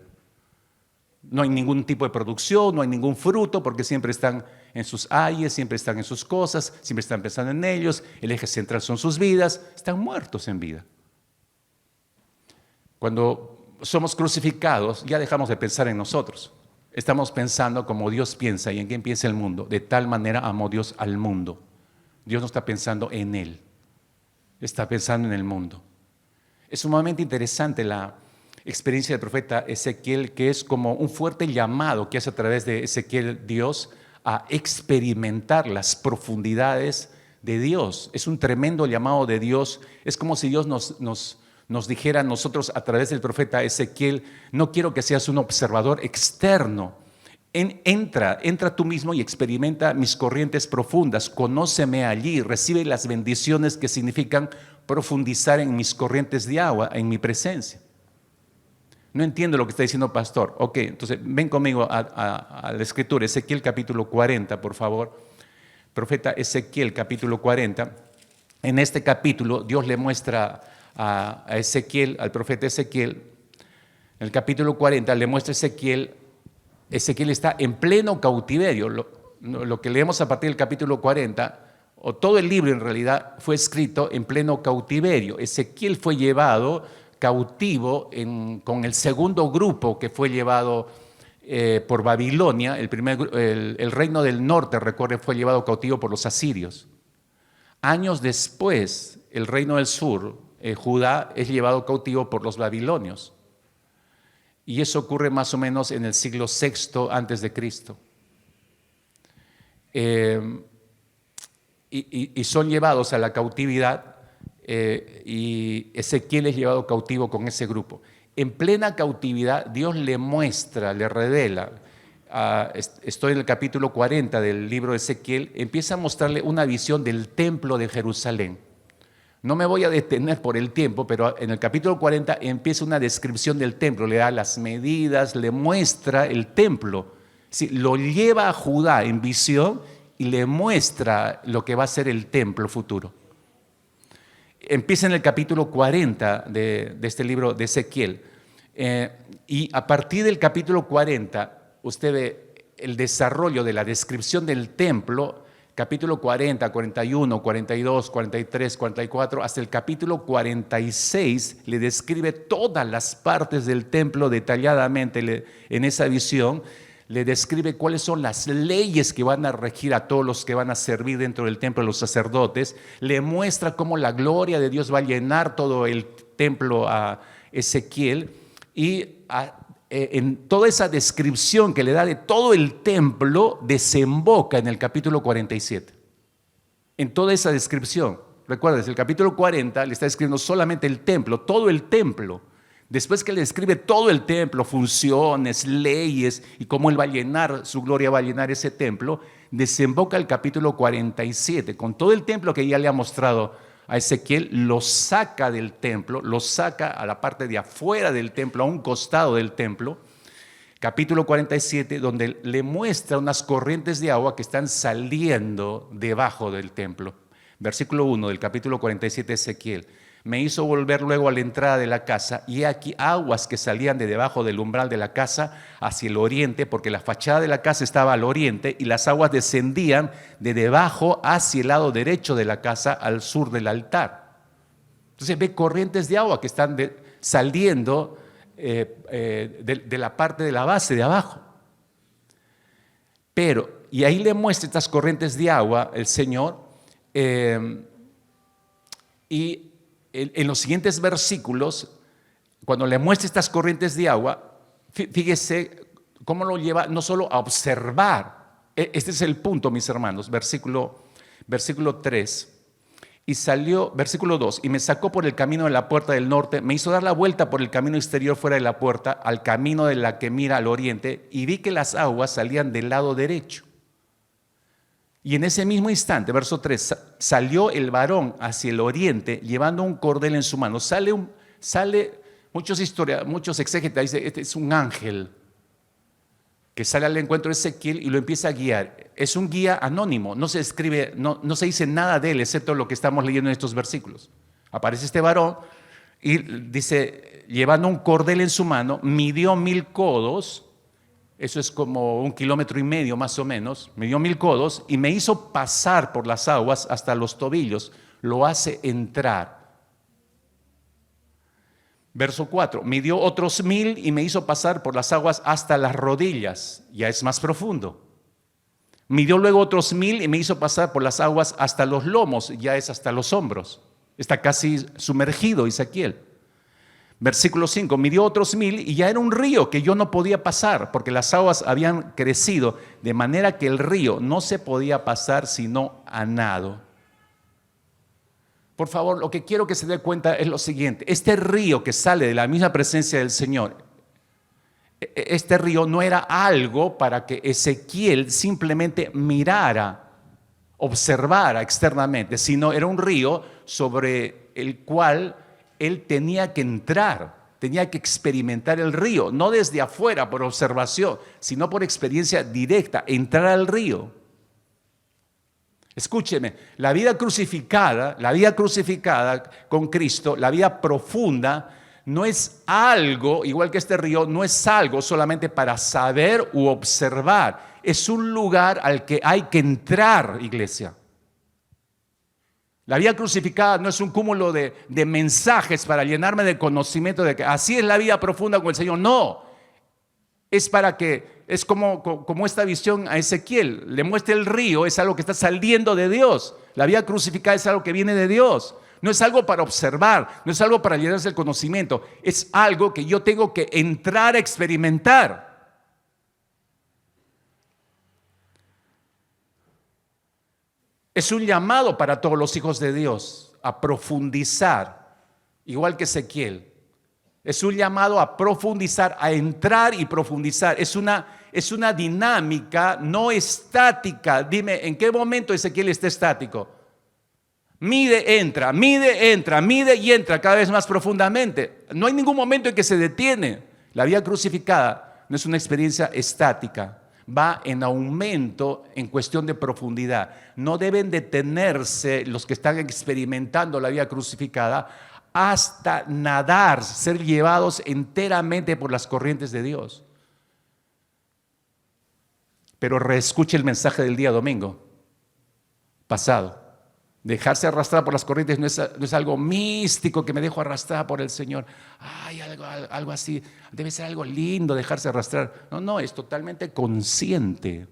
No hay ningún tipo de producción, no hay ningún fruto, porque siempre están en sus ayes, siempre están en sus cosas, siempre están pensando en ellos, el eje central son sus vidas, están muertos en vida. Cuando somos crucificados, ya dejamos de pensar en nosotros. Estamos pensando como Dios piensa y en quién piensa el mundo. De tal manera amó Dios al mundo. Dios no está pensando en Él, está pensando en el mundo. Es sumamente interesante la experiencia del profeta Ezequiel, que es como un fuerte llamado que hace a través de Ezequiel Dios a experimentar las profundidades de Dios. Es un tremendo llamado de Dios. Es como si Dios nos dijera a nosotros a través del profeta Ezequiel: no quiero que seas un observador externo. Entra tú mismo y experimenta mis corrientes profundas, conóceme allí, recibe las bendiciones que significan profundizar en mis corrientes de agua, en mi presencia. No entiendo lo que está diciendo pastor. Ok, entonces ven conmigo a la escritura, Ezequiel capítulo 40, por favor. Profeta Ezequiel capítulo 40. En este capítulo Dios le muestra a Ezequiel, al profeta Ezequiel, en el capítulo 40 le muestra a Ezequiel está en pleno cautiverio. Lo que leemos a partir del capítulo 40, o todo el libro en realidad, fue escrito en pleno cautiverio. Ezequiel fue llevado cautivo con el segundo grupo que fue llevado por Babilonia. El reino del norte, recuerden, fue llevado cautivo por los asirios. Años después, el reino del sur, Judá, es llevado cautivo por los babilonios. Y eso ocurre más o menos en el siglo VI antes de Cristo. Y son llevados a la cautividad, y Ezequiel es llevado cautivo con ese grupo. En plena cautividad, Dios le muestra, le revela. Estoy en el capítulo 40 del libro de Ezequiel, empieza a mostrarle una visión del templo de Jerusalén. No me voy a detener por el tiempo, pero en el capítulo 40 empieza una descripción del templo, le da las medidas, le muestra el templo. Sí, lo lleva a Judá en visión y le muestra lo que va a ser el templo futuro. Empieza en el capítulo 40 de este libro de Ezequiel. Y a partir del capítulo 40, usted ve el desarrollo de la descripción del templo. Capítulo 40, 41, 42, 43, 44, hasta el capítulo 46 le describe todas las partes del templo detalladamente. En esa visión le describe cuáles son las leyes que van a regir a todos los que van a servir dentro del templo, los sacerdotes. Le muestra cómo la gloria de Dios va a llenar todo el templo a Ezequiel, y en toda esa descripción que le da de todo el templo desemboca en el capítulo 47. En toda esa descripción, recuerden, el capítulo 40 le está describiendo solamente el templo, todo el templo. Después que le describe todo el templo, funciones, leyes y cómo él va a llenar, su gloria va a llenar ese templo, desemboca el capítulo 47 con todo el templo que ya le ha mostrado a Ezequiel. Lo saca del templo, lo saca a la parte de afuera del templo, a un costado del templo. Capítulo 47, donde le muestra unas corrientes de agua que están saliendo debajo del templo. Versículo 1 del capítulo 47 de Ezequiel. Me hizo volver luego a la entrada de la casa, y he aquí aguas que salían de debajo del umbral de la casa hacia el oriente, porque la fachada de la casa estaba al oriente, y las aguas descendían de debajo hacia el lado derecho de la casa, al sur del altar. Entonces ve corrientes de agua que están saliendo de la parte de la base de abajo. Pero, y ahí le muestra estas corrientes de agua el Señor, y en los siguientes versículos, cuando le muestra estas corrientes de agua, fíjese cómo lo lleva no solo a observar. Este es el punto, mis hermanos, versículo 3. Y salió, versículo 2, y me sacó por el camino de la puerta del norte, me hizo dar la vuelta por el camino exterior fuera de la puerta, al camino de la que mira al oriente, y vi que las aguas salían del lado derecho. Y en ese mismo instante, verso 3, salió el varón hacia el oriente llevando un cordel en su mano. Muchos exégetas dicen, este es un ángel que sale al encuentro de Ezequiel y lo empieza a guiar. Es un guía anónimo, no se escribe, no se dice nada de él, excepto lo que estamos leyendo en estos versículos. Aparece este varón y dice, llevando un cordel en su mano, midió 1000 codos, eso es como 1,5 kilómetros más o menos, midió 1000 codos y me hizo pasar por las aguas hasta los tobillos, lo hace entrar. Verso 4, midió otros 1000 y me hizo pasar por las aguas hasta las rodillas, ya es más profundo. Midió luego otros 1000 y me hizo pasar por las aguas hasta los lomos, ya es hasta los hombros. Está casi sumergido Ezequiel. Versículo 5, midió otros 1000 y ya era un río que yo no podía pasar, porque las aguas habían crecido, de manera que el río no se podía pasar sino a nado. Por favor, lo que quiero que se dé cuenta es lo siguiente. Este río que sale de la misma presencia del Señor, este río no era algo para que Ezequiel simplemente mirara, observara externamente, sino era un río sobre el cual él tenía que entrar, tenía que experimentar el río, no desde afuera por observación, sino por experiencia directa, entrar al río. Escúcheme, la vida crucificada con Cristo, la vida profunda, no es algo, igual que este río, no es algo solamente para saber u observar. Es un lugar al que hay que entrar, iglesia. La vida crucificada no es un cúmulo de mensajes para llenarme de conocimiento de que así es la vida profunda con el Señor. No, es como esta visión a Ezequiel, le muestra el río, es algo que está saliendo de Dios. La vida crucificada es algo que viene de Dios. No es algo para observar, no es algo para llenarse el conocimiento, es algo que yo tengo que entrar a experimentar. Es un llamado para todos los hijos de Dios a profundizar, igual que Ezequiel. Es un llamado a profundizar, a entrar y profundizar. Es una dinámica no estática. Dime, ¿en qué momento Ezequiel está estático? Mide, entra y entra cada vez más profundamente. No hay ningún momento en que se detiene. La vida crucificada no es una experiencia estática. Va en aumento en cuestión de profundidad. No deben detenerse los que están experimentando la vida crucificada hasta nadar, ser llevados enteramente por las corrientes de Dios. Pero reescuche el mensaje del día domingo pasado. Dejarse arrastrar por las corrientes no es algo místico que me dejo arrastrar por el Señor. Ay, algo así, debe ser algo lindo dejarse arrastrar. No, es totalmente consciente.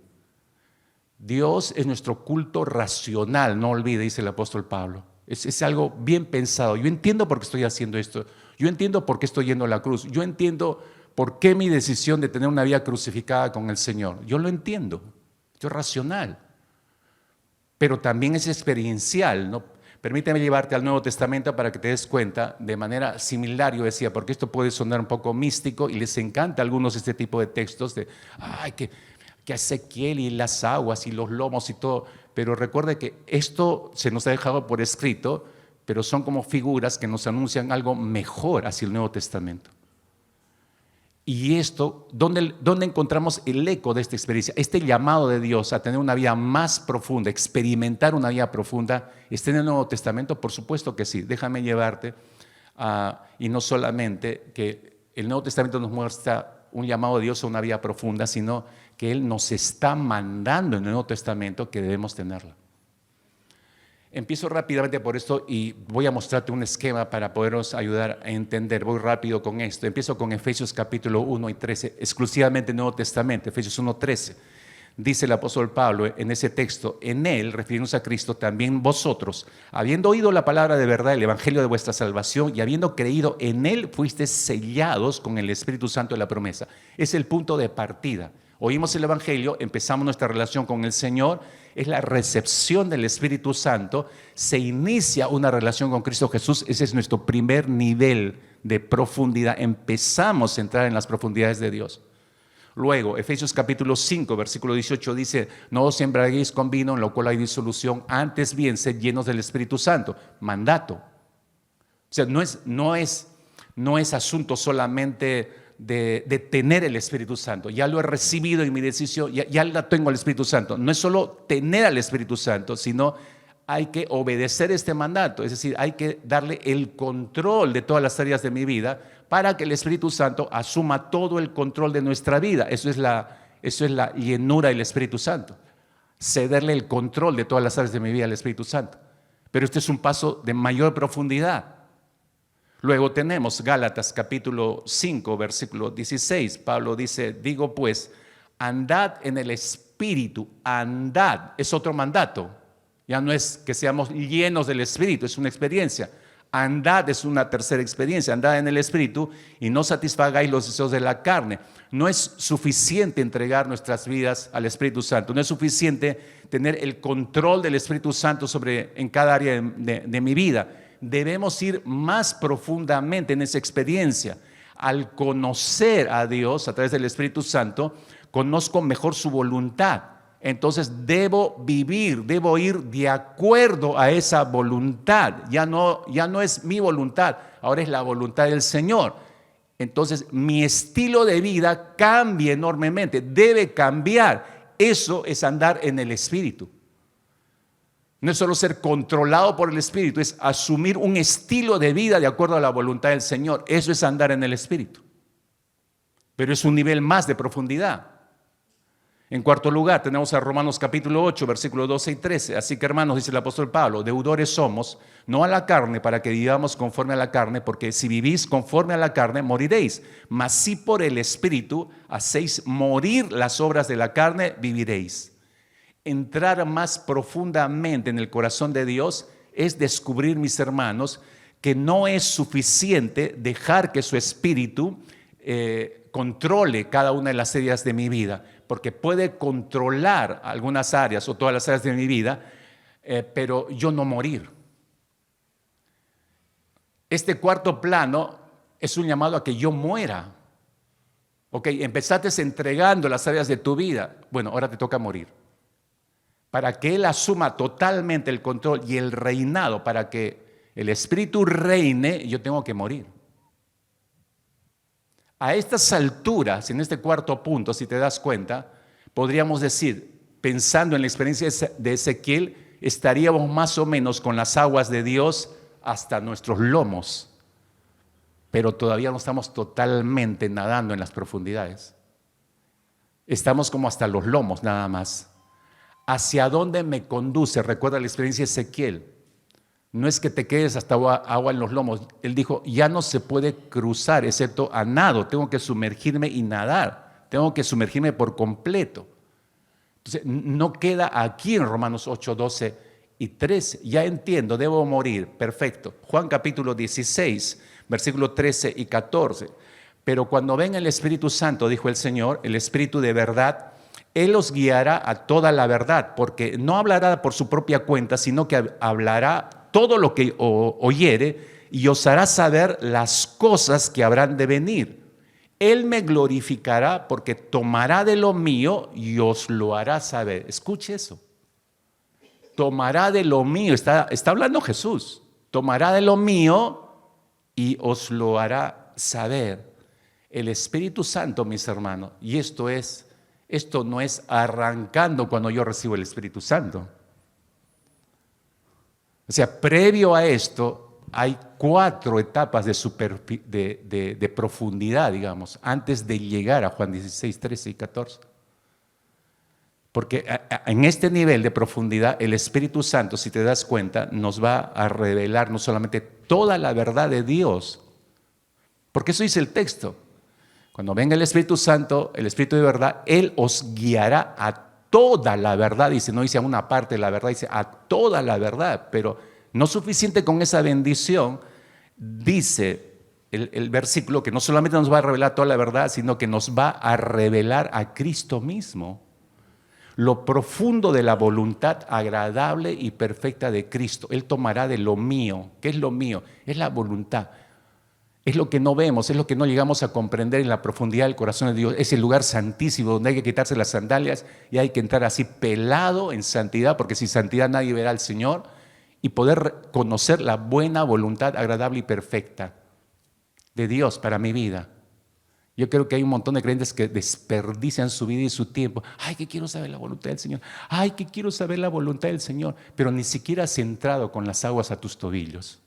Dios es nuestro culto racional, no olvide, dice el apóstol Pablo. Es algo bien pensado. Yo entiendo por qué estoy haciendo esto. Yo entiendo por qué estoy yendo a la cruz. Yo entiendo por qué mi decisión de tener una vida crucificada con el Señor. Yo lo entiendo. Esto es racional. Pero también es experiencial, ¿no? Permíteme llevarte al Nuevo Testamento para que te des cuenta de manera similar. Yo decía, porque esto puede sonar un poco místico y les encanta a algunos este tipo de textos de, que Ezequiel y las aguas y los lomos y todo. Pero recuerde que esto se nos ha dejado por escrito, pero son como figuras que nos anuncian algo mejor hacia el Nuevo Testamento. Y esto, ¿dónde encontramos el eco de esta experiencia? Este llamado de Dios a tener una vida más profunda, experimentar una vida profunda, ¿está en el Nuevo Testamento? Por supuesto que sí. Déjame llevarte. Y no solamente que el Nuevo Testamento nos muestra un llamado de Dios a una vida profunda, sino que Él nos está mandando en el Nuevo Testamento que debemos tenerla. Empiezo rápidamente por esto y voy a mostrarte un esquema para poderos ayudar a entender. Voy rápido con esto. Empiezo con Efesios capítulo 1 y 13, exclusivamente Nuevo Testamento, Efesios 1, 13. Dice el apóstol Pablo en ese texto: en él, refiriéndose a Cristo, también vosotros, habiendo oído la palabra de verdad, el evangelio de vuestra salvación, y habiendo creído en él, fuisteis sellados con el Espíritu Santo de la promesa. Es el punto de partida. Oímos el evangelio, empezamos nuestra relación con el Señor, es la recepción del Espíritu Santo, se inicia una relación con Cristo Jesús. Ese es nuestro primer nivel de profundidad. Empezamos a entrar en las profundidades de Dios. Luego, Efesios capítulo 5, versículo 18 dice: no os embriaguéis con vino, en lo cual hay disolución, antes bien sed llenos del Espíritu Santo. Mandato. O sea, no es asunto solamente de tener el Espíritu Santo. Ya lo he recibido en mi decisión, ya la tengo el Espíritu Santo. No es solo tener al Espíritu Santo, sino hay que obedecer este mandato. Es decir, hay que darle el control de todas las áreas de mi vida para que el Espíritu Santo asuma todo el control de nuestra vida. Eso es la llenura del Espíritu Santo. Cederle el control de todas las áreas de mi vida al Espíritu Santo. Pero este es un paso de mayor profundidad. Luego tenemos Gálatas capítulo 5, versículo 16. Pablo dice: digo pues, andad en el Espíritu, andad. Es otro mandato. Ya no es que seamos llenos del Espíritu, es una experiencia. Andad es una tercera experiencia. Andad en el Espíritu y no satisfagáis los deseos de la carne. No es suficiente entregar nuestras vidas al Espíritu Santo. No es suficiente tener el control del Espíritu Santo en cada área de mi vida. Debemos ir más profundamente en esa experiencia. Al conocer a Dios a través del Espíritu Santo, conozco mejor su voluntad. Entonces debo ir de acuerdo a esa voluntad. Ya no es mi voluntad, ahora es la voluntad del Señor. Entonces mi estilo de vida cambia enormemente, debe cambiar. Eso es andar en el Espíritu. No es solo ser controlado por el Espíritu, es asumir un estilo de vida de acuerdo a la voluntad del Señor. Eso es andar en el Espíritu. Pero es un nivel más de profundidad. En cuarto lugar, tenemos a Romanos capítulo 8, versículos 12 y 13. Así que, hermanos, dice el apóstol Pablo, deudores somos, no a la carne, para que vivamos conforme a la carne, porque si vivís conforme a la carne, moriréis. Mas si por el Espíritu hacéis morir las obras de la carne, viviréis. Entrar más profundamente en el corazón de Dios es descubrir, mis hermanos, que no es suficiente dejar que su Espíritu controle cada una de las áreas de mi vida, porque puede controlar algunas áreas o todas las áreas de mi vida, pero yo no morir. Este cuarto plano es un llamado a que yo muera. Ok, empezaste entregando las áreas de tu vida. Bueno, ahora te toca morir. Para que Él asuma totalmente el control y el reinado, para que el Espíritu reine, yo tengo que morir. A estas alturas, en este cuarto punto, si te das cuenta, podríamos decir, pensando en la experiencia de Ezequiel, estaríamos más o menos con las aguas de Dios hasta nuestros lomos, pero todavía no estamos totalmente nadando en las profundidades. Estamos como hasta los lomos nada más. ¿Hacia dónde me conduce? Recuerda la experiencia de Ezequiel. No es que te quedes hasta agua en los lomos. Él dijo, ya no se puede cruzar excepto a nado. Tengo que sumergirme y nadar. Tengo que sumergirme por completo. Entonces, no queda aquí en Romanos 8, 12 y 13. Ya entiendo, debo morir. Perfecto. Juan capítulo 16, versículos 13 y 14. Pero cuando venga el Espíritu Santo, dijo el Señor, el Espíritu de verdad, Él os guiará a toda la verdad, porque no hablará por su propia cuenta, sino que hablará todo lo que oyere y os hará saber las cosas que habrán de venir. Él me glorificará porque tomará de lo mío y os lo hará saber. Escuche eso. Tomará de lo mío, está hablando Jesús. Tomará de lo mío y os lo hará saber. el Espíritu Santo, mis hermanos, y esto no es arrancando cuando yo recibo el Espíritu Santo. O sea, previo a esto hay 4 etapas de profundidad, digamos, antes de llegar a Juan 16, 13 y 14. Porque en este nivel de profundidad, el Espíritu Santo, si te das cuenta, nos va a revelar no solamente toda la verdad de Dios, porque eso dice el texto. Cuando venga el Espíritu Santo, el Espíritu de verdad, Él os guiará a toda la verdad. Dice, no dice a una parte de la verdad, dice a toda la verdad. Pero no suficiente con esa bendición, dice el versículo que no solamente nos va a revelar toda la verdad, sino que nos va a revelar a Cristo mismo. Lo profundo de la voluntad agradable y perfecta de Cristo. Él tomará de lo mío. ¿Qué es lo mío? Es la voluntad. Es lo que no vemos, es lo que no llegamos a comprender en la profundidad del corazón de Dios. Es el lugar santísimo donde hay que quitarse las sandalias y hay que entrar así pelado en santidad, porque sin santidad nadie verá al Señor, y poder conocer la buena voluntad agradable y perfecta de Dios para mi vida. Yo creo que hay un montón de creyentes que desperdician su vida y su tiempo. Ay, que quiero saber la voluntad del Señor. Ay, que quiero saber la voluntad del Señor. Pero ni siquiera has entrado con las aguas a tus tobillos.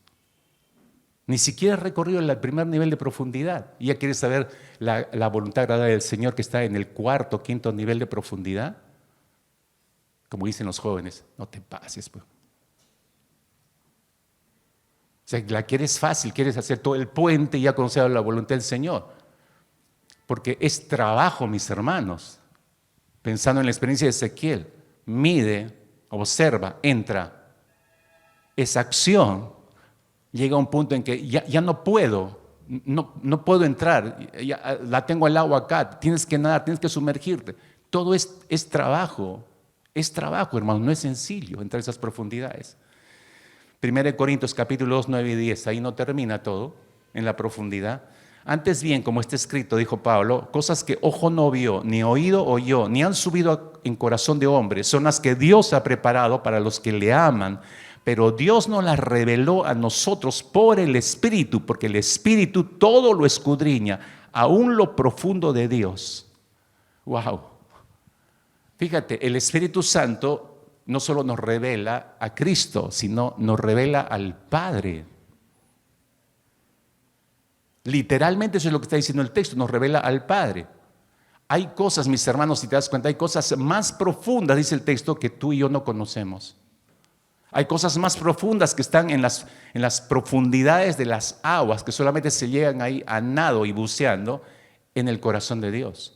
Ni siquiera has recorrido el primer nivel de profundidad. Y ya quieres saber la voluntad agradable del Señor que está en el 4º, 5º nivel de profundidad. Como dicen los jóvenes, no te pases, pues. O sea, la quieres fácil, quieres hacer todo el puente y ya conocer la voluntad del Señor. Porque es trabajo, mis hermanos. Pensando en la experiencia de Ezequiel, mide, observa, entra. Esa acción llega a un punto en que ya no puedo, no puedo entrar, ya la tengo el agua acá, tienes que nadar, tienes que sumergirte. Todo es trabajo, hermano, no es sencillo entrar a esas profundidades. 1 Corintios capítulo 2, 9 y 10, ahí no termina todo en la profundidad. Antes bien, como está escrito, dijo Pablo, cosas que ojo no vio, ni oído oyó, ni han subido en corazón de hombre, son las que Dios ha preparado para los que le aman, pero Dios nos las reveló a nosotros por el Espíritu, porque el Espíritu todo lo escudriña, aún lo profundo de Dios. Wow. Fíjate, el Espíritu Santo no solo nos revela a Cristo, sino nos revela al Padre. Literalmente eso es lo que está diciendo el texto, nos revela al Padre. Hay cosas, mis hermanos, si te das cuenta, hay cosas más profundas, dice el texto, que tú y yo no conocemos. Hay cosas más profundas que están en las profundidades de las aguas, que solamente se llegan ahí a nado y buceando en el corazón de Dios.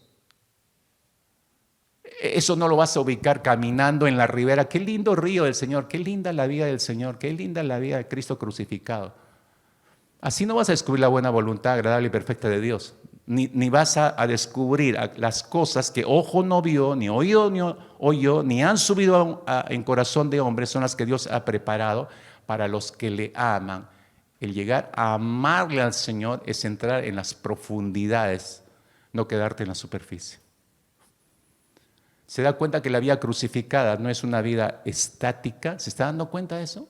Eso no lo vas a ubicar caminando en la ribera. Qué lindo río del Señor, qué linda la vida del Señor, qué linda la vida de Cristo crucificado. Así no vas a descubrir la buena voluntad agradable y perfecta de Dios. Ni vas a descubrir las cosas que ojo no vio, ni oído ni oyó, ni han subido en corazón de hombre, son las que Dios ha preparado para los que le aman. El llegar a amarle al Señor es entrar en las profundidades, no quedarte en la superficie. ¿Se da cuenta que la vida crucificada no es una vida estática? ¿Se está dando cuenta de eso?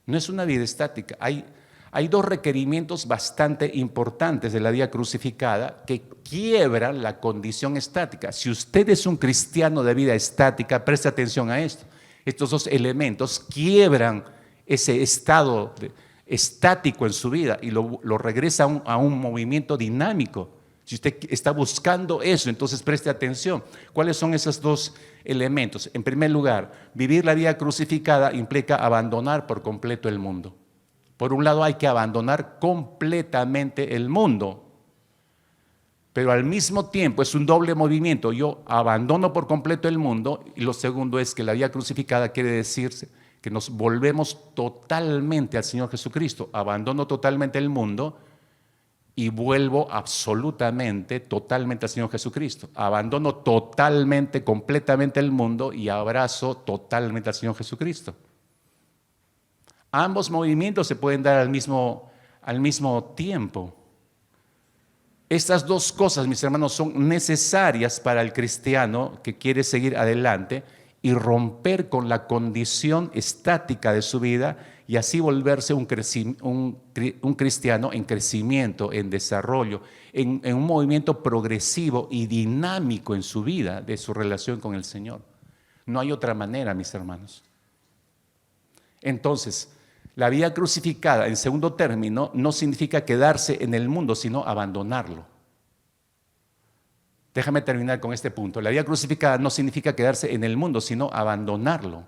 No es una vida estática. Hay 2 requerimientos bastante importantes de la vida crucificada que quiebran la condición estática. Si usted es un cristiano de vida estática, preste atención a esto. Estos 2 elementos quiebran ese estado estático en su vida y lo regresa a un movimiento dinámico. Si usted está buscando eso, entonces preste atención. ¿Cuáles son esos 2 elementos? En primer lugar, vivir la vida crucificada implica abandonar por completo el mundo. Por un lado hay que abandonar completamente el mundo, pero al mismo tiempo es un doble movimiento. Yo abandono por completo el mundo y lo segundo es que la vida crucificada quiere decir que nos volvemos totalmente al Señor Jesucristo. Abandono totalmente el mundo y vuelvo absolutamente, totalmente al Señor Jesucristo. Abandono totalmente, completamente el mundo y abrazo totalmente al Señor Jesucristo. Ambos movimientos se pueden dar al mismo tiempo. Estas 2 cosas, mis hermanos, son necesarias para el cristiano que quiere seguir adelante y romper con la condición estática de su vida y así volverse un cristiano en crecimiento, en desarrollo, en un movimiento progresivo y dinámico en su vida, de su relación con el Señor. No hay otra manera, mis hermanos. Entonces, la vida crucificada, en segundo término, no significa quedarse en el mundo, sino abandonarlo. Déjame terminar con este punto. La vida crucificada no significa quedarse en el mundo, sino abandonarlo.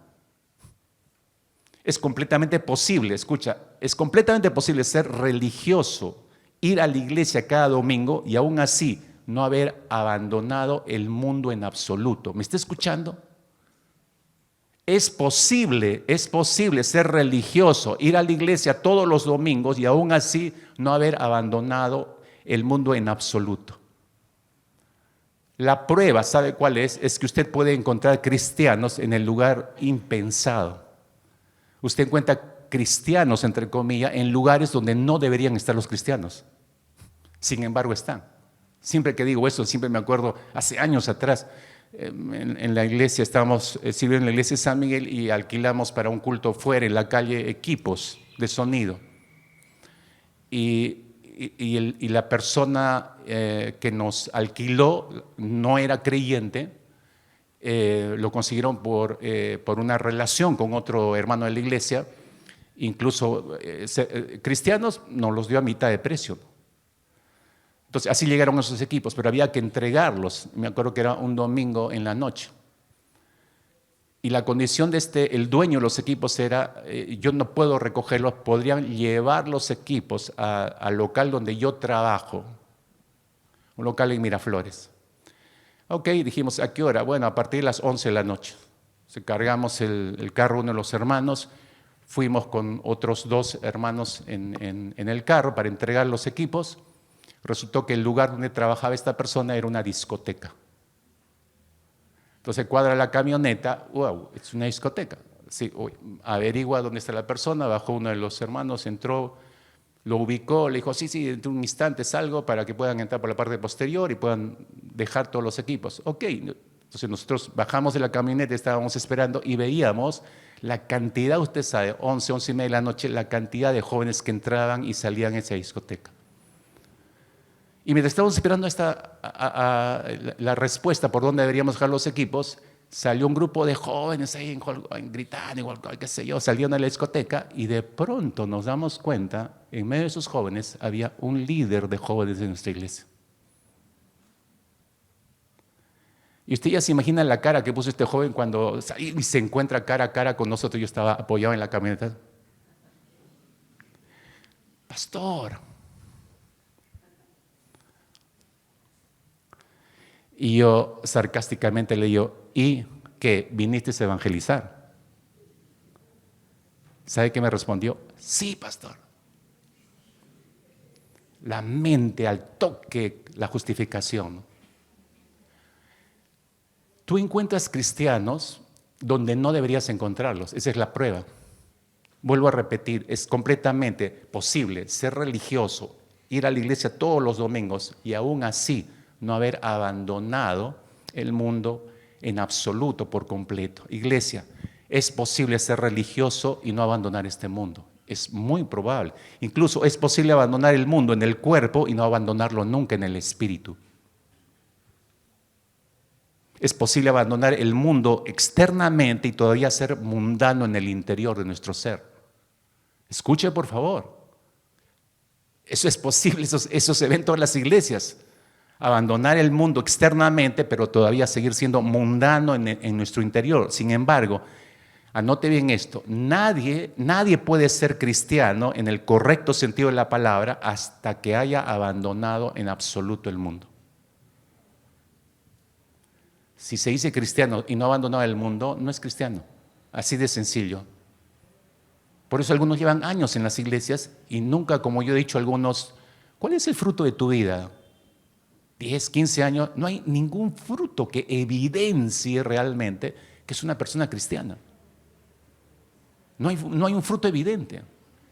Es completamente posible, escucha, es completamente posible ser religioso, ir a la iglesia cada domingo y aún así no haber abandonado el mundo en absoluto. ¿Me está escuchando? Es posible ser religioso, ir a la iglesia todos los domingos y aún así no haber abandonado el mundo en absoluto. La prueba, ¿sabe cuál es? Es que usted puede encontrar cristianos en el lugar impensado. Usted encuentra cristianos, entre comillas, en lugares donde no deberían estar los cristianos. Sin embargo, están. Siempre que digo eso, siempre me acuerdo, hace años atrás, en la iglesia, estábamos sirviendo en la iglesia de San Miguel y alquilamos para un culto fuera, en la calle, equipos de sonido. Y la persona que nos alquiló no era creyente, lo consiguieron por una relación con otro hermano de la iglesia, incluso cristianos nos los dio a mitad de precio. Entonces así llegaron esos equipos, pero había que entregarlos. Me acuerdo que era un domingo en la noche. Y la condición de el dueño de los equipos era, yo no puedo recogerlos, podrían llevar los equipos al local donde yo trabajo, un local en Miraflores. Ok, dijimos, ¿a qué hora? Bueno, a partir de las 11 de la noche. Cargamos el carro, uno de los hermanos, fuimos con otros dos hermanos en el carro para entregar los equipos. Resultó que el lugar donde trabajaba esta persona era una discoteca. Entonces cuadra la camioneta, wow, es una discoteca. Sí, averigua dónde está la persona, bajó uno de los hermanos, entró, lo ubicó, le dijo, sí, en un instante salgo para que puedan entrar por la parte posterior y puedan dejar todos los equipos. Ok, entonces nosotros bajamos de la camioneta, estábamos esperando y veíamos la cantidad, usted sabe, 11 y media de la noche, la cantidad de jóvenes que entraban y salían en esa discoteca. Y mientras estábamos esperando la respuesta por dónde deberíamos dejar los equipos, salió un grupo de jóvenes ahí gritando, igual, qué sé yo, salieron a la discoteca y de pronto nos damos cuenta, en medio de esos jóvenes había un líder de jóvenes de nuestra iglesia. Y usted ya se imagina la cara que puso este joven cuando salió y se encuentra cara a cara con nosotros. Yo estaba apoyado en la camioneta. Pastor. Y yo sarcásticamente le digo, ¿y qué? ¿Viniste a evangelizar? ¿Sabe qué me respondió? Sí, pastor. La mente al toque, la justificación. Tú encuentras cristianos donde no deberías encontrarlos. Esa es la prueba. Vuelvo a repetir, es completamente posible ser religioso, ir a la iglesia todos los domingos y aún así no haber abandonado el mundo en absoluto, por completo. Iglesia, es posible ser religioso y no abandonar este mundo. Es muy probable. Incluso es posible abandonar el mundo en el cuerpo y no abandonarlo nunca en el espíritu. Es posible abandonar el mundo externamente y todavía ser mundano en el interior de nuestro ser. Escuche, por favor. Eso es posible, eso se ve en todas las iglesias. Abandonar el mundo externamente, pero todavía seguir siendo mundano en nuestro interior. Sin embargo, anote bien esto, nadie puede ser cristiano en el correcto sentido de la palabra hasta que haya abandonado en absoluto el mundo. Si se dice cristiano y no ha abandonado el mundo, no es cristiano. Así de sencillo. Por eso algunos llevan años en las iglesias y nunca, como yo he dicho a algunos, ¿cuál es el fruto de tu vida? 10, 15 años, no hay ningún fruto que evidencie realmente que es una persona cristiana. No hay un fruto evidente.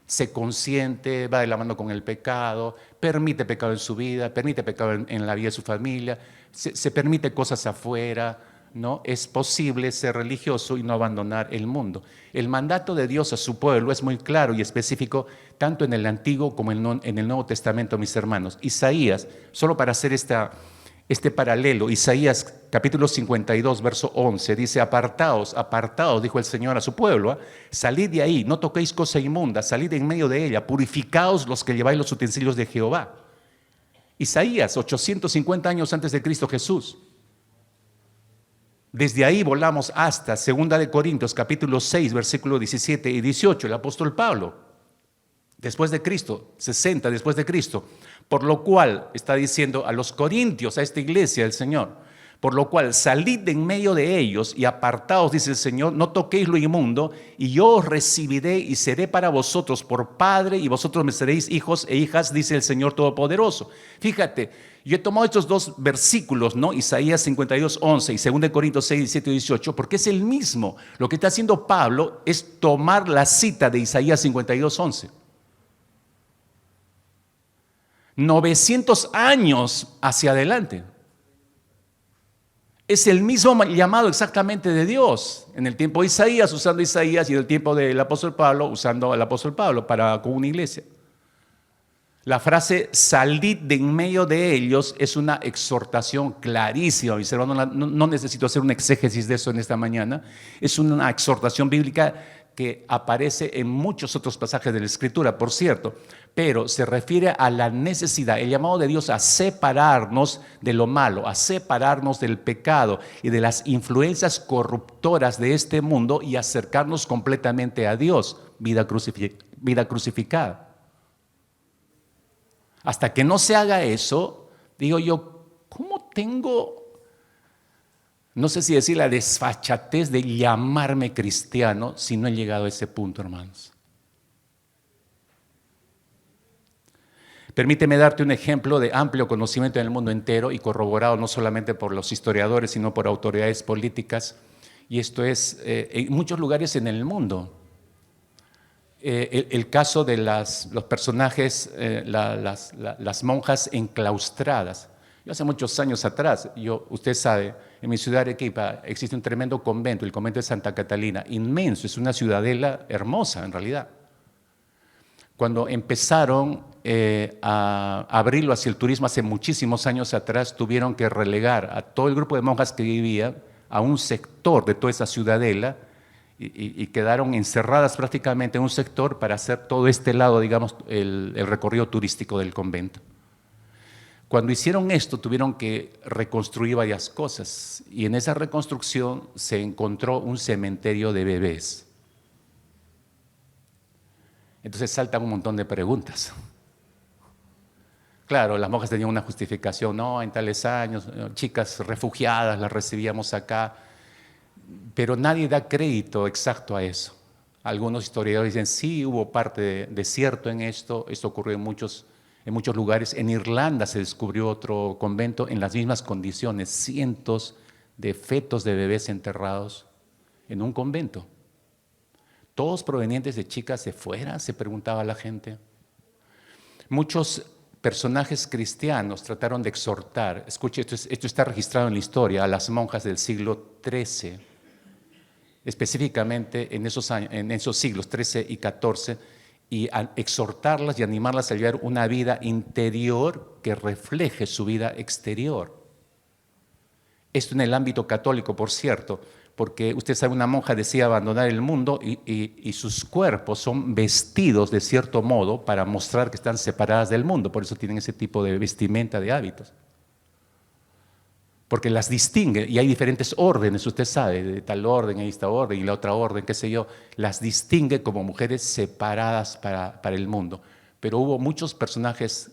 Se consiente, va de la mano con el pecado, permite pecado en su vida, permite pecado en la vida de su familia, se permite cosas afuera, ¿no? Es posible ser religioso y no abandonar el mundo. El mandato de Dios a su pueblo es muy claro y específico, tanto en el Antiguo como en el Nuevo Testamento, mis hermanos. Isaías, solo para hacer este paralelo, Isaías capítulo 52, verso 11, dice: apartaos, apartaos, dijo el Señor a su pueblo, ¿eh? Salid de ahí, no toquéis cosa inmunda, salid en medio de ella, purificaos los que lleváis los utensilios de Jehová. Isaías, 850 años antes de Cristo Jesús. Desde ahí volamos hasta 2 de Corintios capítulo 6, versículos 17 y 18, el apóstol Pablo, después de Cristo, 60 después de Cristo, por lo cual está diciendo a los corintios, a esta iglesia del Señor, por lo cual salid de en medio de ellos y apartaos, dice el Señor, no toquéis lo inmundo, y yo os recibiré y seré para vosotros por padre, y vosotros me seréis hijos e hijas, dice el Señor Todopoderoso. Fíjate, yo he tomado estos dos versículos, ¿no? Isaías 52, 11 y 2 Corintios 6, 17 y 18, porque es el mismo. Lo que está haciendo Pablo es tomar la cita de Isaías 52, 11. 900 años hacia adelante. Es el mismo llamado exactamente de Dios. En el tiempo de Isaías, usando Isaías, y en el tiempo del apóstol Pablo, usando al apóstol Pablo con una iglesia. La frase salid de en medio de ellos es una exhortación clarísima. Mis hermanos, no necesito hacer un exégesis de eso en esta mañana. Es una exhortación bíblica que aparece en muchos otros pasajes de la Escritura, por cierto, pero se refiere a la necesidad, el llamado de Dios a separarnos de lo malo, a separarnos del pecado y de las influencias corruptoras de este mundo y acercarnos completamente a Dios, vida crucificada. Hasta que no se haga eso, digo yo, ¿cómo tengo, no sé si decir la desfachatez de llamarme cristiano si no he llegado a ese punto, hermanos? Permíteme darte un ejemplo de amplio conocimiento en el mundo entero y corroborado no solamente por los historiadores, sino por autoridades políticas. Y esto es en muchos lugares en el mundo. El caso de los personajes, las monjas enclaustradas. Yo hace muchos años atrás, usted sabe, en mi ciudad de Arequipa existe un tremendo convento, el convento de Santa Catalina, inmenso, es una ciudadela hermosa en realidad. Cuando empezaron a abrirlo hacia el turismo hace muchísimos años atrás, tuvieron que relegar a todo el grupo de monjas que vivía a un sector de toda esa ciudadela y quedaron encerradas prácticamente en un sector para hacer todo este lado, digamos, el recorrido turístico del convento. Cuando hicieron esto, tuvieron que reconstruir varias cosas y en esa reconstrucción se encontró un cementerio de bebés. Entonces saltan un montón de preguntas. Claro, las monjas tenían una justificación, no, en tales años, chicas refugiadas las recibíamos acá, pero nadie da crédito exacto a eso. Algunos historiadores dicen, sí, hubo parte de cierto en esto ocurrió en muchos lugares. En Irlanda se descubrió otro convento en las mismas condiciones, cientos de fetos de bebés enterrados en un convento. Todos provenientes de chicas de fuera, se preguntaba la gente. Muchos personajes cristianos trataron de exhortar, escuche, esto está registrado en la historia, a las monjas del siglo XIII, específicamente en esos siglos XIII y XIV, y a exhortarlas y animarlas a llevar una vida interior que refleje su vida exterior. Esto en el ámbito católico, por cierto, porque usted sabe, una monja decía abandonar el mundo y sus cuerpos son vestidos de cierto modo para mostrar que están separadas del mundo, por eso tienen ese tipo de vestimenta, de hábitos. Porque las distingue, y hay diferentes órdenes, usted sabe, de tal orden, hay esta orden y la otra orden, qué sé yo, las distingue como mujeres separadas para el mundo. Pero hubo muchos personajes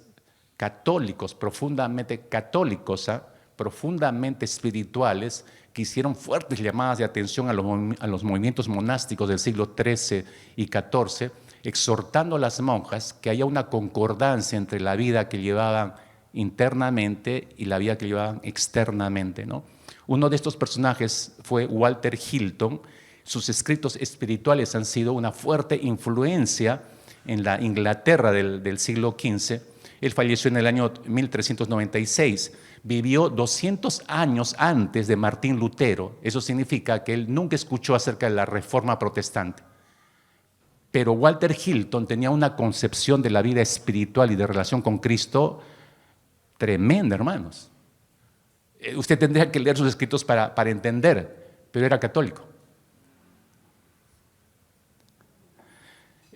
católicos, profundamente católicos, profundamente espirituales, que hicieron fuertes llamadas de atención a los movimientos monásticos del siglo XIII y XIV, exhortando a las monjas que haya una concordancia entre la vida que llevaban internamente y la vida que llevaban externamente, ¿no? Uno de estos personajes fue Walter Hilton. Sus escritos espirituales han sido una fuerte influencia en la Inglaterra del siglo XV, Él falleció en el año 1396. Vivió 200 años antes de Martín Lutero. Eso significa que él nunca escuchó acerca de la Reforma protestante. Pero Walter Hilton tenía una concepción de la vida espiritual y de relación con Cristo tremenda, hermanos. Usted tendría que leer sus escritos para entender, pero era católico.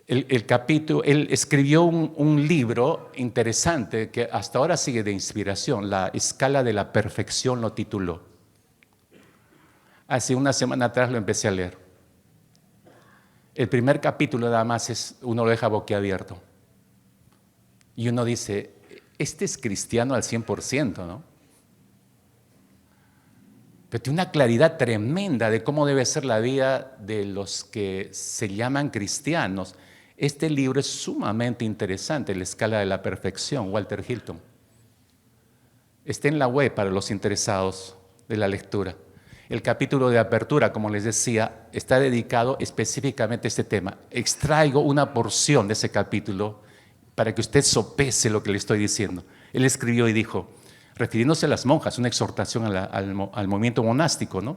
Él escribió un libro interesante que hasta ahora sigue de inspiración, La Escala de la Perfección lo tituló. Hace una semana atrás lo empecé a leer. El primer capítulo nada más uno lo deja boquiabierto. Y uno dice, este es cristiano al 100%, ¿no? Pero tiene una claridad tremenda de cómo debe ser la vida de los que se llaman cristianos. Este libro es sumamente interesante, La Escala de la Perfección, Walter Hilton. Está en la web para los interesados de la lectura. El capítulo de apertura, como les decía, está dedicado específicamente a este tema. Extraigo una porción de ese capítulo para que usted sopese lo que le estoy diciendo. Él escribió y dijo, refiriéndose a las monjas, una exhortación al movimiento monástico, ¿no?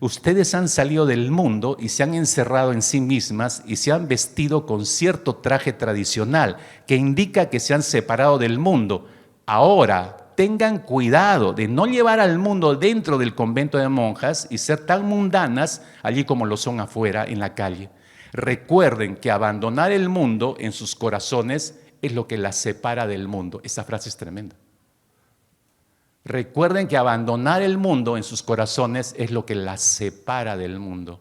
Ustedes han salido del mundo y se han encerrado en sí mismas y se han vestido con cierto traje tradicional que indica que se han separado del mundo. Ahora, tengan cuidado de no llevar al mundo dentro del convento de monjas y ser tan mundanas allí como lo son afuera en la calle. Recuerden que abandonar el mundo en sus corazones es lo que las separa del mundo. Esa frase es tremenda. Recuerden que abandonar el mundo en sus corazones es lo que las separa del mundo.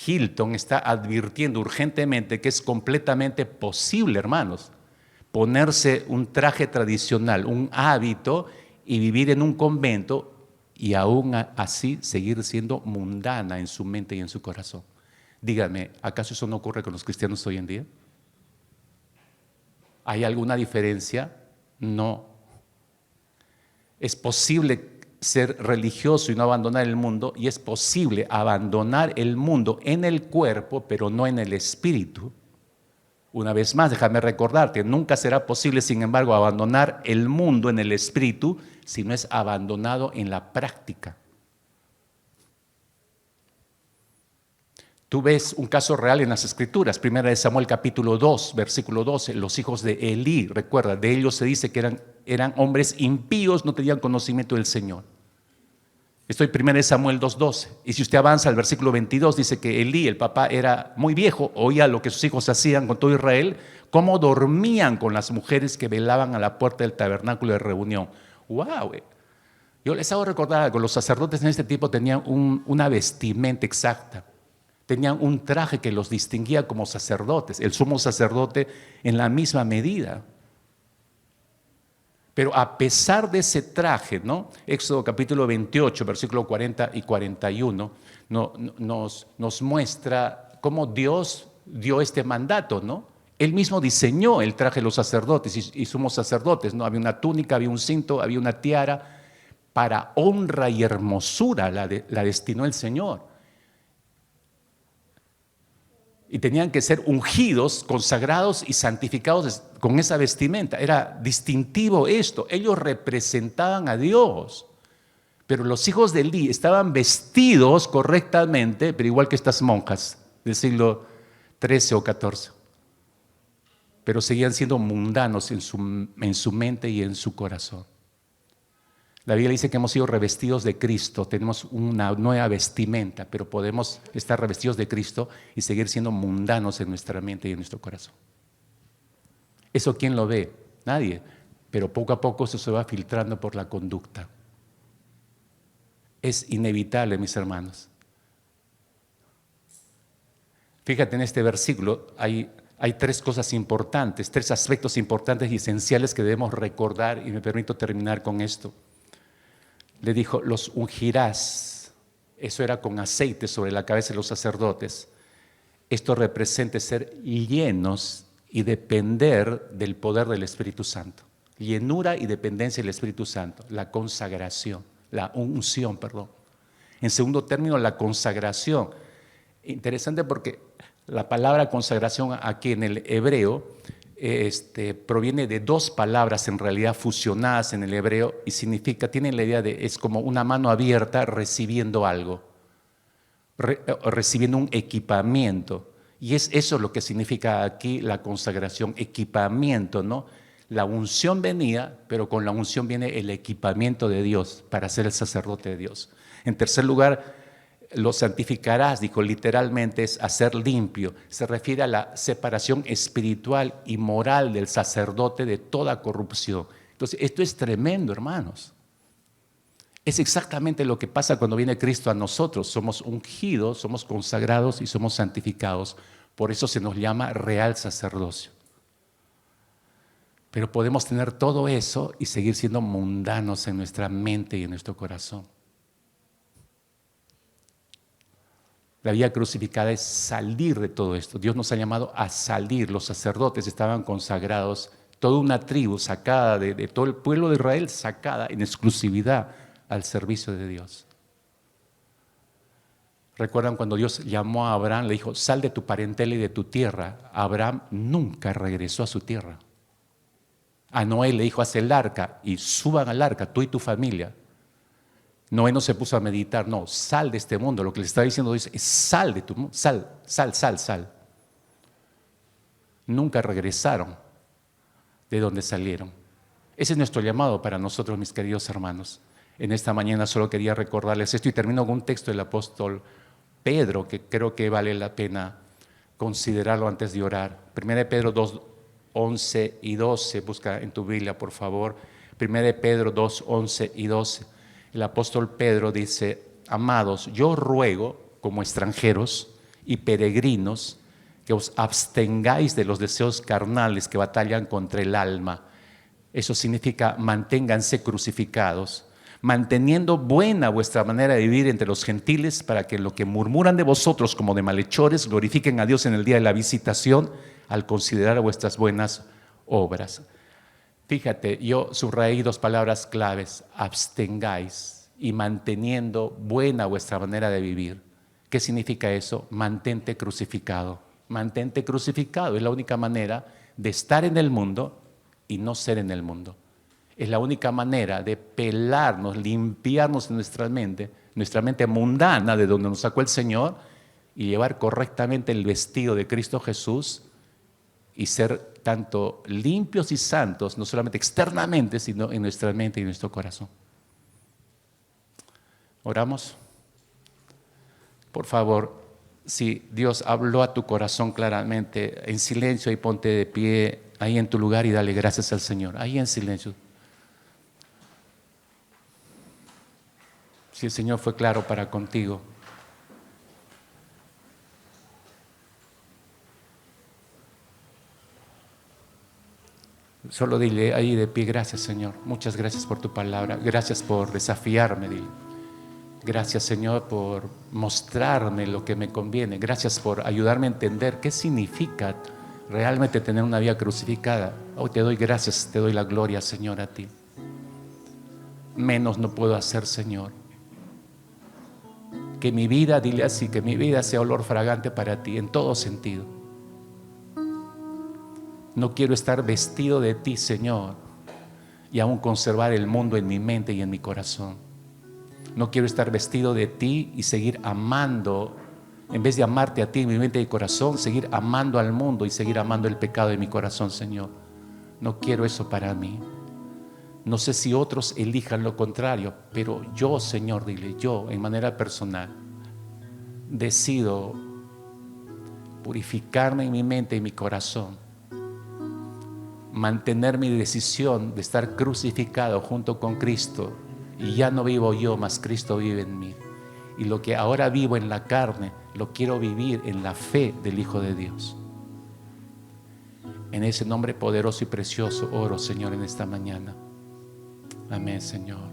Hilton está advirtiendo urgentemente que es completamente posible, hermanos, ponerse un traje tradicional, un hábito y vivir en un convento y aún así seguir siendo mundana en su mente y en su corazón. Díganme, ¿acaso eso no ocurre con los cristianos hoy en día? ¿Hay alguna diferencia? No. Es posible ser religioso y no abandonar el mundo, y es posible abandonar el mundo en el cuerpo, pero no en el espíritu. Una vez más, déjame recordarte, nunca será posible, sin embargo, abandonar el mundo en el espíritu si no es abandonado en la práctica. Tú ves un caso real en las Escrituras, 1 Samuel capítulo 2, versículo 12, los hijos de Elí, recuerda, de ellos se dice que eran hombres impíos, no tenían conocimiento del Señor. Estoy en 1 Samuel 2:12, y si usted avanza al versículo 22, dice que Elí, el papá, era muy viejo, oía lo que sus hijos hacían con todo Israel, cómo dormían con las mujeres que velaban a la puerta del tabernáculo de reunión. ¡Wow! Yo les hago recordar que los sacerdotes en este tiempo tenían una vestimenta exacta. Tenían un traje que los distinguía como sacerdotes, el sumo sacerdote en la misma medida. Pero a pesar de ese traje, ¿no? Éxodo capítulo 28, versículo 40 y 41, nos muestra cómo Dios dio este mandato, ¿no? Él mismo diseñó el traje de los sacerdotes y sumos sacerdotes, ¿no? Había una túnica, había un cinto, había una tiara. Para honra y hermosura la destinó el Señor. Y tenían que ser ungidos, consagrados y santificados con esa vestimenta. Era distintivo esto. Ellos representaban a Dios. Pero los hijos de Elí estaban vestidos correctamente, pero igual que estas monjas del siglo XIII o XIV. Pero seguían siendo mundanos en su mente y en su corazón. La Biblia dice que hemos sido revestidos de Cristo, tenemos una nueva vestimenta, pero podemos estar revestidos de Cristo y seguir siendo mundanos en nuestra mente y en nuestro corazón. ¿Eso quién lo ve? Nadie, pero poco a poco eso se va filtrando por la conducta. Es inevitable, mis hermanos. Fíjate en este versículo, hay tres cosas importantes, tres aspectos importantes y esenciales que debemos recordar, y me permito terminar con esto. Le dijo, los ungirás. Eso era con aceite sobre la cabeza de los sacerdotes. Esto representa ser llenos y depender del poder del Espíritu Santo. Llenura y dependencia del Espíritu Santo. La consagración, la unción, perdón. En segundo término, la consagración. Interesante porque la palabra consagración aquí en el hebreo proviene de dos palabras en realidad fusionadas en el hebreo y significa, tienen la idea de, es como una mano abierta recibiendo algo, recibiendo un equipamiento. Y es eso lo que significa aquí la consagración, equipamiento, ¿no? La unción venía, pero con la unción viene el equipamiento de Dios para ser el sacerdote de Dios. En tercer lugar, lo santificarás, dijo literalmente, es hacer limpio. Se refiere a la separación espiritual y moral del sacerdote de toda corrupción. Entonces, esto es tremendo, hermanos. Es exactamente lo que pasa cuando viene Cristo a nosotros. Somos ungidos, somos consagrados y somos santificados. Por eso se nos llama real sacerdocio. Pero podemos tener todo eso y seguir siendo mundanos en nuestra mente y en nuestro corazón. La vida crucificada es salir de todo esto. Dios nos ha llamado a salir. Los sacerdotes estaban consagrados, toda una tribu sacada de todo el pueblo de Israel, sacada en exclusividad al servicio de Dios. ¿Recuerdan cuando Dios llamó a Abraham? Le dijo, sal de tu parentela y de tu tierra. Abraham nunca regresó a su tierra. A Noé le dijo, haz el arca y suban al arca, tú y tu familia. Noé no se puso a meditar, no, sal de este mundo. Lo que le está diciendo Dios es sal de tu mundo, sal. Nunca regresaron de donde salieron. Ese es nuestro llamado para nosotros, mis queridos hermanos. En esta mañana solo quería recordarles esto y termino con un texto del apóstol Pedro que creo que vale la pena considerarlo antes de orar. 1 Pedro 2, 11 y 12, busca en tu Biblia por favor. 1 Pedro 2, 11 y 12. El apóstol Pedro dice, amados, yo ruego como extranjeros y peregrinos que os abstengáis de los deseos carnales que batallan contra el alma. Eso significa manténganse crucificados, manteniendo buena vuestra manera de vivir entre los gentiles para que lo que murmuran de vosotros como de malhechores glorifiquen a Dios en el día de la visitación al considerar vuestras buenas obras. Fíjate, yo subrayé dos palabras claves, abstengáis y manteniendo buena vuestra manera de vivir. ¿Qué significa eso? Mantente crucificado. Mantente crucificado, es la única manera de estar en el mundo y no ser en el mundo. Es la única manera de pelarnos, limpiarnos en nuestra mente mundana de donde nos sacó el Señor y llevar correctamente el vestido de Cristo Jesús y ser tanto limpios y santos, no solamente externamente, sino en nuestra mente y en nuestro corazón. Oramos. Por favor, si Dios habló a tu corazón claramente, en silencio y ponte de pie ahí en tu lugar y dale gracias al Señor, ahí en silencio. Si el Señor fue claro para contigo. Solo dile ahí de pie, gracias Señor, muchas gracias por tu palabra, gracias por desafiarme, dile. Gracias Señor por mostrarme lo que me conviene, gracias por ayudarme a entender qué significa realmente tener una vida crucificada. Hoy te doy gracias, te doy la gloria Señor a ti. Menos no puedo hacer Señor. Que mi vida, dile así, que mi vida sea olor fragante para ti en todo sentido. No quiero estar vestido de ti, Señor, y aún conservar el mundo en mi mente y en mi corazón. No quiero estar vestido de ti y seguir amando, en vez de amarte a ti en mi mente y corazón, seguir amando al mundo y seguir amando el pecado de mi corazón, Señor. No quiero eso para mí. No sé si otros elijan lo contrario, pero yo, Señor, dile, yo en manera personal, decido purificarme en mi mente y mi corazón, mantener mi decisión de estar crucificado junto con Cristo, y ya no vivo yo, mas Cristo vive en mí. Y lo que ahora vivo en la carne, lo quiero vivir en la fe del Hijo de Dios. En ese nombre poderoso y precioso oro, Señor, en esta mañana. Amén, Señor.